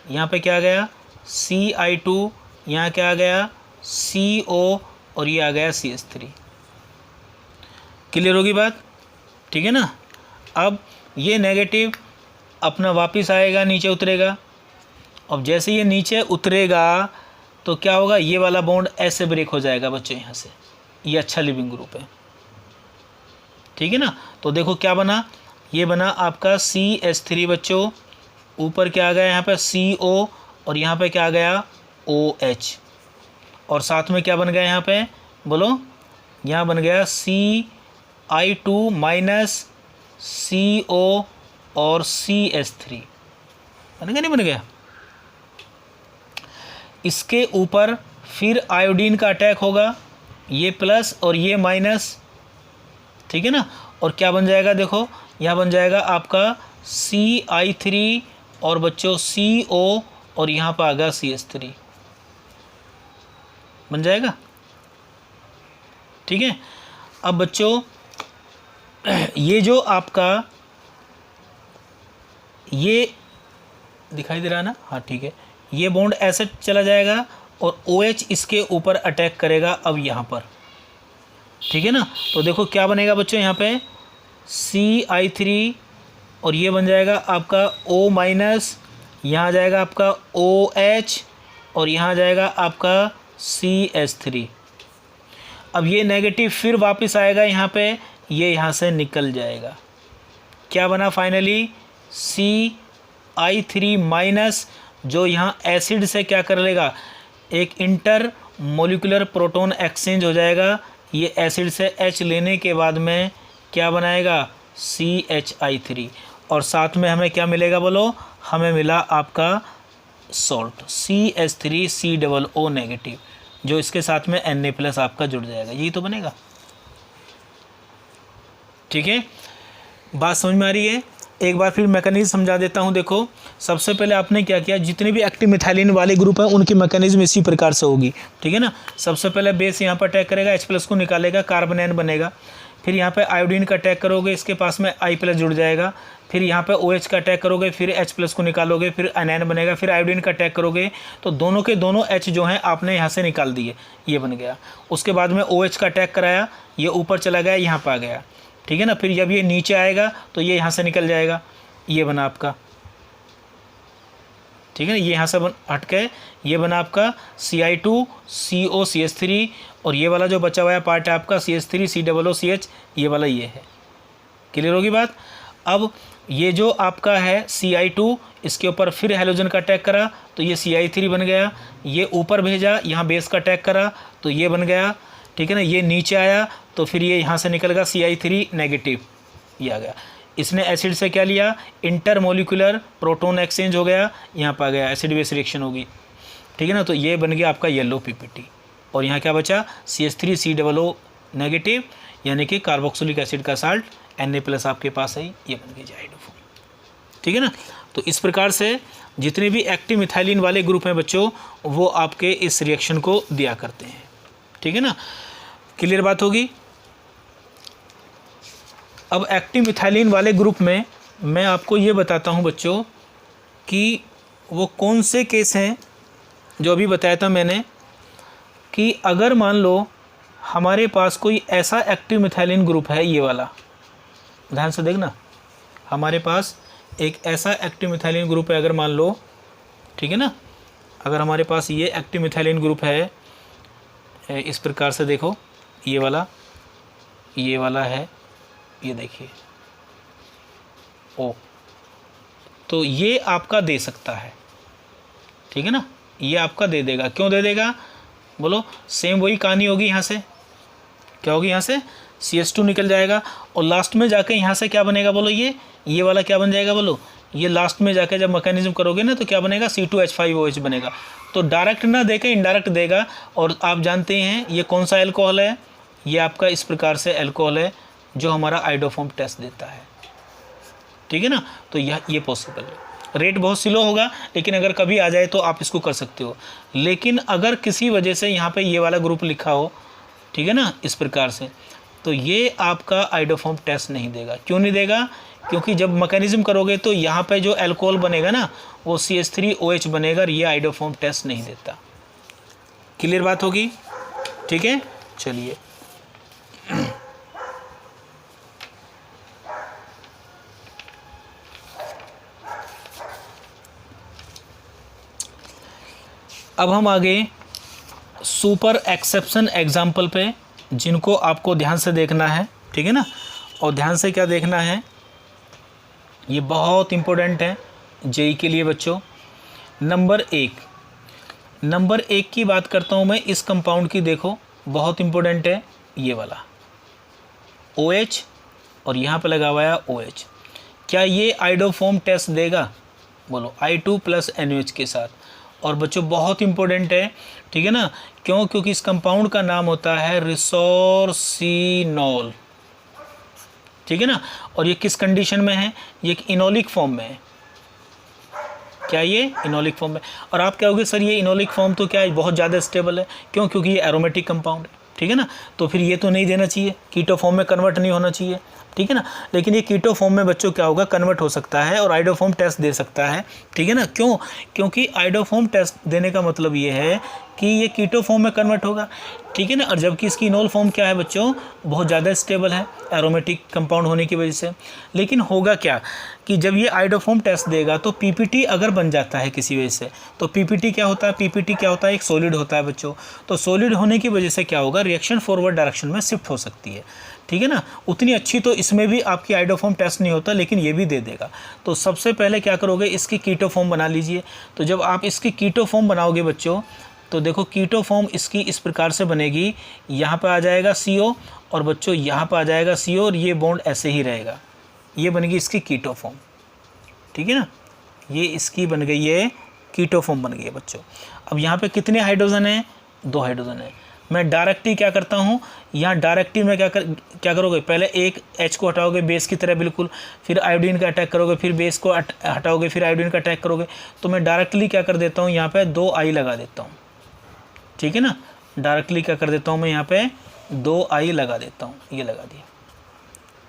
यहाँ पे क्या आ गया CI2, यहाँ क्या आ गया CO, और ये आ गया CH3। क्लियर होगी बात, ठीक है ना। अब ये नेगेटिव अपना वापस आएगा, नीचे उतरेगा। अब जैसे ये नीचे उतरेगा तो क्या होगा, ये वाला बॉन्ड ऐसे ब्रेक हो जाएगा बच्चों यहाँ से, ये अच्छा लिविंग ग्रुप है, ठीक है ना। तो देखो क्या बना, ये बना आपका CH3 बच्चों, ऊपर क्या आ गया यहाँ पे CO, और यहाँ पे क्या आ गया OH, और साथ में क्या बन गया यहाँ पे, बोलो, यहाँ बन गया CI2 माइनस CO और CH3। बन गया नहीं बन गया। इसके ऊपर फिर आयोडीन का अटैक होगा, ये प्लस और ये माइनस, ठीक है ना। और क्या बन जाएगा, देखो यहाँ बन जाएगा आपका CI3 और बच्चों CO, और यहाँ पर आ गया CH3 बन जाएगा, ठीक है। अब बच्चों ये जो आपका ये दिखाई दे रहा है ना, हाँ ठीक है, ये बॉन्ड ऐसे चला जाएगा और OH इसके ऊपर अटैक करेगा अब यहाँ पर, ठीक है ना। तो देखो क्या बनेगा बच्चों, यहाँ पे CI3 और ये बन जाएगा आपका O-, यहाँ आ जाएगा आपका OH और यहाँ आ जाएगा आपका CH3। अब ये नेगेटिव फिर वापस आएगा यहाँ पे, ये यहाँ से निकल जाएगा। क्या बना फाइनली, CI3- जो यहाँ एसिड से क्या कर लेगा, एक इंटर मोलिकुलर प्रोटॉन एक्सचेंज हो जाएगा। ये एसिड से H लेने के बाद में क्या बनाएगा, CHI3 और साथ में हमें क्या मिलेगा बोलो, हमें मिला आपका सॉल्ट CH3COO नेगेटिव, जो इसके साथ में Na+ आपका जुड़ जाएगा, यही तो बनेगा। ठीक है, बात समझ में आ रही है। एक बार फिर मैकेनिज्म समझा देता हूं। देखो सबसे पहले आपने क्या किया, जितने भी एक्टिव मिथाइलिन वाले ग्रुप हैं उनकी मैकेनिज्म इसी प्रकार से होगी, ठीक है ना। सबसे पहले बेस यहाँ पर अटैक करेगा, H+ को निकालेगा, कार्बन N बनेगा। फिर यहाँ पे आयोडीन का अटैक करोगे, इसके पास में I+ जुड़ जाएगा। फिर यहाँ पे OH का अटैक करोगे, फिर H+ को निकालोगे, फिर anion बनेगा। फिर आयोडीन का अटैक करोगे तो दोनों के दोनों H जो हैं आपने यहाँ से निकाल दिए, ये बन गया। उसके बाद में OH का अटैक कराया, ये ऊपर चला गया, यहाँ पर आ गया, ठीक है ना। फिर जब ये नीचे आएगा तो ये यहाँ से निकल जाएगा, ये बना आपका, ठीक है ना। ये यहाँ से हट के ये बना आपका CI2COCH3 और ये वाला जो बचा हुआ है पार्ट है आपका CH3COOCH, ये वाला ये है। क्लियर होगी बात। अब ये जो आपका है CI2, इसके ऊपर फिर हेलोजन का अटैक करा तो ये CI3 बन गया। ये ऊपर भेजा, यहाँ बेस का अटैक करा तो ये बन गया, ठीक है ना। ये नीचे आया तो फिर ये यहाँ से निकल गया CI3 नेगेटिव, ये आ गया। इसने एसिड से क्या लिया, इंटरमोलिकुलर प्रोटॉन एक्सचेंज हो गया, यहाँ पर आ गया, एसिड बेस रिएक्शन होगी, ठीक है ना। तो ये बन गया आपका येलो PPT और यहाँ क्या बचा, CH3COO नेगेटिव, यानी कि कार्बोक्सिलिक एसिड का साल्ट, Na+ आपके पास है, ये बन गया जाइडोफॉर्म, ठीक है ना। तो इस प्रकार से जितने भी एक्टिव मिथाइलिन वाले ग्रुप हैं बच्चों, वो आपके इस रिएक्शन को दिया करते हैं, ठीक है ना। क्लियर बात होगी। अब एक्टिव मिथाइलिन वाले ग्रुप में मैं आपको ये बताता हूँ बच्चों कि वो कौन से केस हैं, जो अभी बताया था मैंने, कि अगर मान लो हमारे पास कोई ऐसा एक्टिव मिथाइलिन ग्रुप है, ये वाला ध्यान से देखना, हमारे पास एक ऐसा एक्टिव मिथाइलिन ग्रुप है, अगर मान लो, ठीक है ना, अगर हमारे पास ये एक्टिव मिथाइलिन ग्रुप है इस प्रकार से, देखो ये वाला है, ये देखिए O, तो ये आपका दे सकता है, ठीक है ना, ये आपका दे देगा। क्यों दे देगा बोलो, सेम वही कहानी होगी। यहाँ से क्या होगी, यहाँ से CH2 निकल जाएगा और लास्ट में जाके यहाँ से क्या बनेगा बोलो, ये वाला क्या बन जाएगा बोलो, ये लास्ट में जाके जब मैकेनिज्म करोगे ना तो क्या बनेगा, C2H5OH बनेगा। तो डायरेक्ट ना देके इनडायरेक्ट देगा। और आप जानते हैं ये कौन सा एल्कोहल है, ये आपका इस प्रकार से एल्कोहल है जो हमारा आइडोफॉर्म टेस्ट देता है, ठीक है ना। तो ये पॉसिबल है। रेट बहुत स्लो होगा, लेकिन अगर कभी आ जाए तो आप इसको कर सकते हो। लेकिन अगर किसी वजह से यहाँ पे ये वाला ग्रुप लिखा हो, ठीक है ना, इस प्रकार से, तो ये आपका आइडोफॉर्म टेस्ट नहीं देगा। क्यों नहीं देगा, क्योंकि जब मैकेनिज्म करोगे तो यहाँ पे जो एल्कोहल बनेगा ना वो CH3OH बनेगा, और ये आइडोफॉर्म टेस्ट नहीं देता। क्लियर बात होगी, ठीक है। चलिए अब हम आगे सुपर एक्सेप्शन एग्जाम्पल पे, जिनको आपको ध्यान से देखना है, ठीक है ना। और ध्यान से क्या देखना है, ये बहुत इम्पोर्टेंट है जेई के लिए बच्चों। नंबर एक की बात करता हूँ मैं, इस कंपाउंड की देखो, बहुत इम्पोर्टेंट है ये वाला OH और यहाँ पे लगा हुआ है OH। क्या ये आइडोफॉर्म टेस्ट देगा बोलो, I2+ NH के साथ। और बच्चों बहुत इम्पोर्टेंट है, ठीक है ना, क्यों, क्योंकि इस कंपाउंड का नाम होता है रिसोर्सिनॉल, ठीक है ना। और ये किस कंडीशन में है, ये एक इनोलिक फॉर्म में है। क्या ये इनोलिक फॉर्म में, और आप कहोगे सर ये इनोलिक फॉर्म तो क्या है, बहुत ज़्यादा स्टेबल है। क्यों, क्योंकि ये एरोमेटिक कंपाउंड है, ठीक है ना। तो फिर ये तो नहीं देना चाहिए, कीटो फॉर्म में कन्वर्ट नहीं होना चाहिए। ठीक है ना। लेकिन ये कीटो फॉर्म में बच्चों क्या होगा, कन्वर्ट हो सकता है और आइडोफॉर्म टेस्ट दे सकता है, ठीक है ना। क्यों? क्योंकि आइडोफॉर्म टेस्ट देने का मतलब ये है कि ये कीटो फॉर्म में कन्वर्ट होगा, ठीक है ना। और जबकि इसकी इनोल फॉर्म क्या है बच्चों, बहुत ज़्यादा स्टेबल है एरोमेटिक कंपाउंड होने की वजह से। लेकिन होगा क्या कि जब ये आइडोफॉर्म टेस्ट देगा तो पीपीटी अगर बन जाता है किसी वजह से, तो पीपीटी क्या होता है, पीपीटी क्या होता है, एक सॉलिड होता है बच्चों। तो सॉलिड होने की वजह से क्या होगा, रिएक्शन फॉरवर्ड डायरेक्शन में शिफ्ट हो सकती है, ठीक है ना। उतनी अच्छी तो इसमें भी आपकी आइडोफॉर्म टेस्ट नहीं होता, लेकिन ये भी दे देगा। तो सबसे पहले क्या करोगे, इसकी कीटो फॉर्म बना लीजिए। तो जब आप इसकी कीटो फॉर्म बनाओगे बच्चों, तो देखो कीटो फॉर्म इसकी इस प्रकार से बनेगी, यहाँ पे आ जाएगा CO और बच्चों यहाँ पे आ जाएगा CO और ये बॉन्ड ऐसे ही रहेगा। ये बनेगी इसकी कीटो फॉर्म, ठीक है ना। ये इसकी बन गई है कीटो फॉर्म बन गई है बच्चों। अब यहाँ पे कितने हाइड्रोजन हैं, 2 हाइड्रोजन है। मैं डायरेक्टली क्या करता हूँ, यहाँ डायरेक्टली में क्या करोगे, पहले एक H को हटाओगे बेस की तरह बिल्कुल, फिर आयोडीन का अटैक करोगे, फिर बेस को हटाओगे, फिर आयोडीन का अटैक करोगे। तो मैं डायरेक्टली क्या कर देता हूँ, यहाँ पे 2 I लगा देता हूँ, ठीक है ना। डायरेक्टली क्या कर देता हूँ मैं, यहाँ पे 2 I लगा देता हूँ, ये लगा दिया।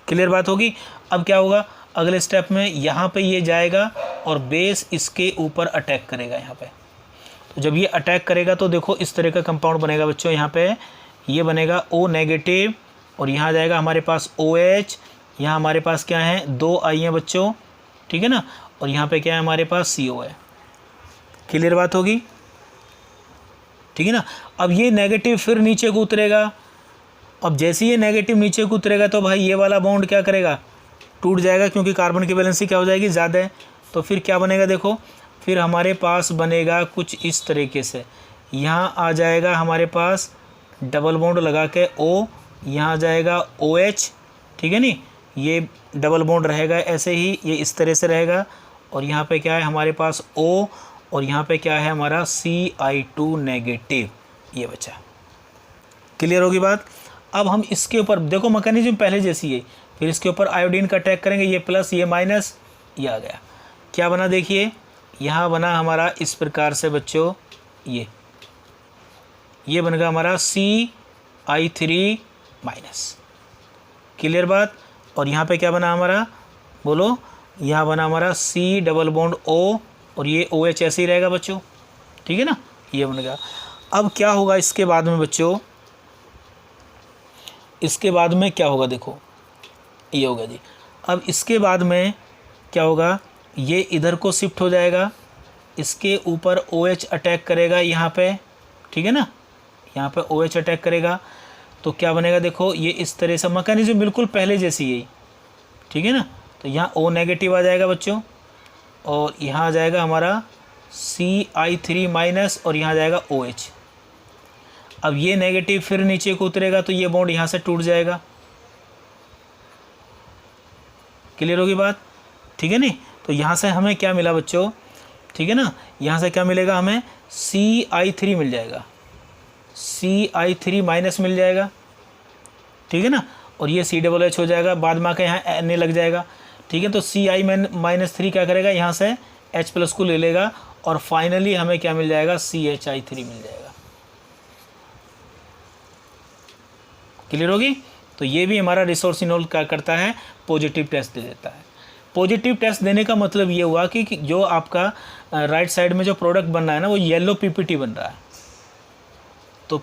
क्लियर बात होगी। अब क्या होगा अगले स्टेप में, यहाँ पे ये जाएगा और बेस इसके ऊपर अटैक करेगा यहाँ पे। तो जब ये अटैक करेगा तो देखो इस तरह का कंपाउंड बनेगा बच्चों। यहाँ पे ये बनेगा O नेगेटिव और यहाँ जाएगा हमारे पास OH, यहाँ हमारे पास क्या है 2 I हैं बच्चों, ठीक है ना। और यहाँ पे क्या है हमारे पास CO है। क्लियर बात होगी, ठीक है ना। अब ये नेगेटिव फिर नीचे को उतरेगा। अब जैसे ये नेगेटिव नीचे को उतरेगा तो भाई ये वाला बॉन्ड क्या करेगा, टूट जाएगा, क्योंकि कार्बन की वैलेंसी क्या हो जाएगी, ज़्यादा है। तो फिर क्या बनेगा देखो, फिर हमारे पास बनेगा कुछ इस तरीके से। यहाँ आ जाएगा हमारे पास डबल बॉन्ड लगा के O, यहाँ आ जाएगा OH, ठीक है नी। ये डबल बॉन्ड रहेगा ऐसे ही, ये इस तरह से रहेगा। और यहाँ पे क्या है हमारे पास O और यहाँ पे क्या है हमारा Ci2 नेगेटिव, ये बचा। क्लियर होगी बात। अब हम इसके ऊपर देखो मैकेनिज्म पहले जैसी है, फिर इसके ऊपर आयोडीन का अटैक करेंगे, ये प्लस ये माइनस, ये आ गया। क्या बना देखिए, यहाँ बना हमारा इस प्रकार से बच्चों, ये बन गया हमारा Ci3 माइनस। क्लियर बात। और यहाँ पे क्या बना हमारा, बोलो, यहाँ बना हमारा C डबल बॉन्ड O और ये OH ऐसे ही रहेगा बच्चों, ठीक है ना, ये बन गया। अब क्या होगा इसके बाद में बच्चों, इसके बाद में क्या होगा देखो, ये होगा जी। अब इसके बाद में क्या होगा, ये इधर को शिफ्ट हो जाएगा, इसके ऊपर OH अटैक करेगा यहाँ पे, ठीक है ना, यहाँ पे OH अटैक करेगा। तो क्या बनेगा देखो, ये इस तरह से मैकेनिज्म बिल्कुल पहले जैसी है, ठीक है ना। तो यहाँ O नेगेटिव आ जाएगा बच्चों और यहाँ आ जाएगा हमारा Ci3 माइनस और यहाँ आ जाएगा OH। अब ये नेगेटिव फिर नीचे को उतरेगा तो ये बॉन्ड यहाँ से टूट जाएगा। क्लियर होगी बात, ठीक है नहीं। तो यहाँ से हमें क्या मिला बच्चों, ठीक है ना, यहाँ से क्या मिलेगा हमें, Ci3 मिल जाएगा, Ci3 माइनस मिल जाएगा, ठीक है ना। और ये COH हो जाएगा, बाद में आकर यहाँ Na लग जाएगा, ठीक है। तो Ci-3 क्या करेगा, यहाँ से H प्लस को ले लेगा और फाइनली हमें क्या मिल जाएगा, CHI3 मिल जाएगा। क्लियर होगी। तो ये भी हमारा रिसोर्सिनोल क्या करता है, पॉजिटिव टेस्ट दे देता है। पॉजिटिव टेस्ट देने का मतलब ये हुआ कि जो आपका राइट साइड में जो प्रोडक्ट बन रहा है ना, वो येलो PPT बन रहा है। तो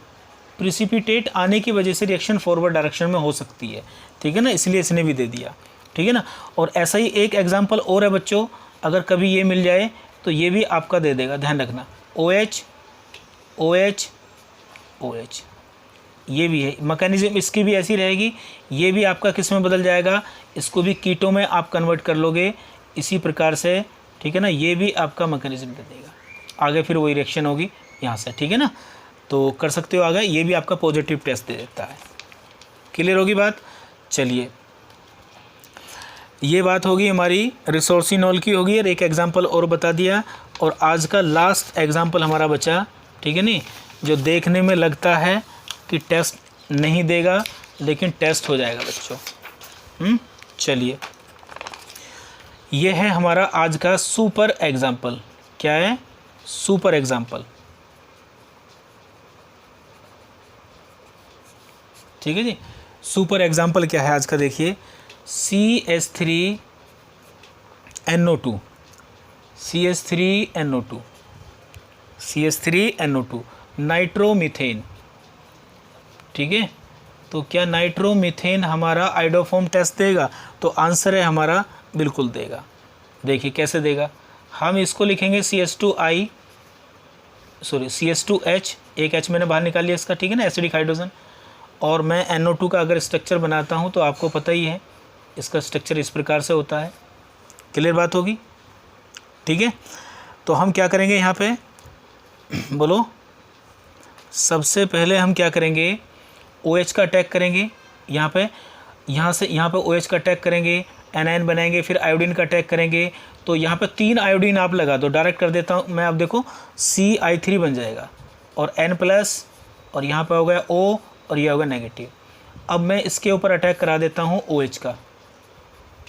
प्रिसिपिटेट आने की वजह से रिएक्शन फॉरवर्ड डायरेक्शन में हो सकती है, ठीक है ना, इसलिए इसने भी दे दिया, ठीक है ना। और ऐसा ही एक एग्जांपल और है बच्चों, अगर कभी ये मिल जाए तो ये भी आपका दे देगा, ध्यान रखना। OH OH OH ये भी है, मैकेनिज्म इसकी भी ऐसी रहेगी। ये भी आपका किस में बदल जाएगा, इसको भी कीटो में आप कन्वर्ट कर लोगे इसी प्रकार से, ठीक है ना। ये भी आपका मैकेनिज्म दे देगा, आगे फिर वही रिएक्शन होगी यहाँ से, ठीक है ना। तो कर सकते हो आगे, ये भी आपका पॉजिटिव टेस्ट दे देता है। क्लियर होगी बात। चलिए, ये बात होगी हमारी रिसोर्सिनोल की होगी, और एक एग्जांपल और बता दिया। और आज का लास्ट एग्जांपल हमारा बचा, ठीक है नी, जो देखने में लगता है कि टेस्ट नहीं देगा लेकिन टेस्ट हो जाएगा बच्चों। चलिए, ये है हमारा आज का सुपर एग्जांपल। क्या है, सुपर एग्जांपल, ठीक है जी। सुपर एग्जांपल क्या है आज का, देखिए CH3NO2, CH3NO2, CH3NO2 नाइट्रोमीथेन। ठीक है, तो क्या नाइट्रोमीथेन हमारा आइडोफॉर्म टेस्ट देगा? तो आंसर है हमारा बिल्कुल देगा। देखिए कैसे देगा, हम इसको लिखेंगे CH2H, एक H मैंने बाहर निकाल लिया इसका, ठीक है ना, एसिडिक हाइड्रोजन। और मैं NO2 का अगर स्ट्रक्चर बनाता हूँ तो आपको पता ही है इसका स्ट्रक्चर इस प्रकार से होता है। क्लियर बात होगी, ठीक है। तो हम क्या करेंगे यहाँ पे बोलो, सबसे पहले हम क्या करेंगे, OH का अटैक करेंगे यहाँ पे, यहाँ से यहाँ पे OH का अटैक करेंगे, एनायन बनाएंगे, फिर आयोडीन का अटैक करेंगे। तो यहाँ पे 3 आयोडीन आप लगा दो, डायरेक्ट कर देता हूँ मैं। आप देखो CI3 बन जाएगा और N+ और यहाँ पे हो गया O और ये होगा नेगेटिव। अब मैं इसके ऊपर अटैक करा देता हूँ OH का,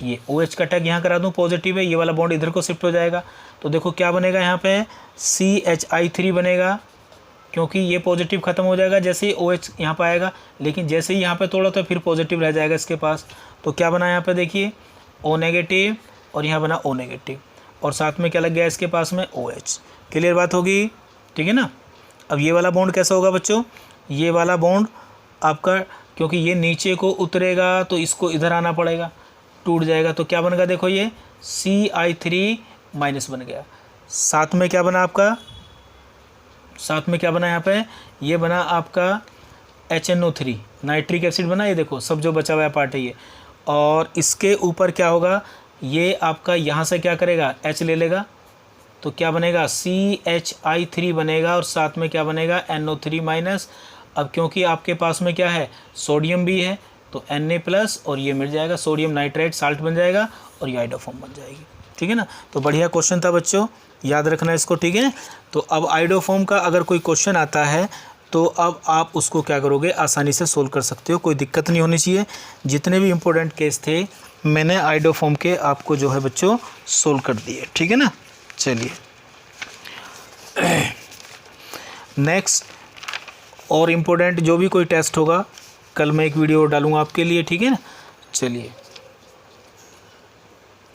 ये OH का अटैक यहाँ करा दूँ, पॉजिटिव है, ये वाला बॉन्ड इधर को शिफ्ट हो जाएगा। तो देखो क्या बनेगा यहाँ पे, CHI3 बनेगा, क्योंकि ये पॉजिटिव खत्म हो जाएगा जैसे ही OH यहाँ पर आएगा, लेकिन जैसे ही यहाँ पे तोड़ा तो फिर पॉजिटिव रह जाएगा इसके पास। तो क्या बना यहाँ पे देखिए, O- और यहाँ बना O-, और साथ में क्या लग गया इसके पास में, OH। क्लियर बात होगी, ठीक है ना। अब ये वाला बॉन्ड कैसा होगा बच्चों, ये वाला बॉन्ड आपका, क्योंकि ये नीचे को उतरेगा तो इसको इधर आना पड़ेगा, टूट जाएगा। तो क्या बनेगा देखो, ये CI3- बन गया। साथ में क्या बना आपका, साथ में क्या बना यहाँ पे, ये बना आपका HNO3, नाइट्रिक एसिड बना, ये देखो सब जो बचा हुआ है पार्ट है ये। और इसके ऊपर क्या होगा, ये आपका यहाँ से क्या करेगा, H ले लेगा, तो क्या बनेगा CHI3 बनेगा, और साथ में क्या बनेगा NO3-। अब क्योंकि आपके पास में क्या है, सोडियम भी है, तो Na+ और ये मिल जाएगा, सोडियम नाइट्राइट साल्ट बन जाएगा और ये आइडोफॉर्म बन जाएगी। ठीक है ना। तो बढ़िया क्वेश्चन था बच्चों, याद रखना इसको, ठीक है। तो अब आइडोफॉर्म का अगर कोई क्वेश्चन आता है तो अब आप उसको क्या करोगे, आसानी से सोल्व कर सकते हो, कोई दिक्कत नहीं होनी चाहिए। जितने भी इम्पोर्टेंट केस थे मैंने आइडोफॉर्म के आपको जो है बच्चों सोल्व कर दिए, ठीक है ना। चलिए नेक्स्ट और इम्पोर्टेंट जो भी कोई टेस्ट होगा कल मैं एक वीडियो डालूंगा आपके लिए, ठीक है ना। चलिए।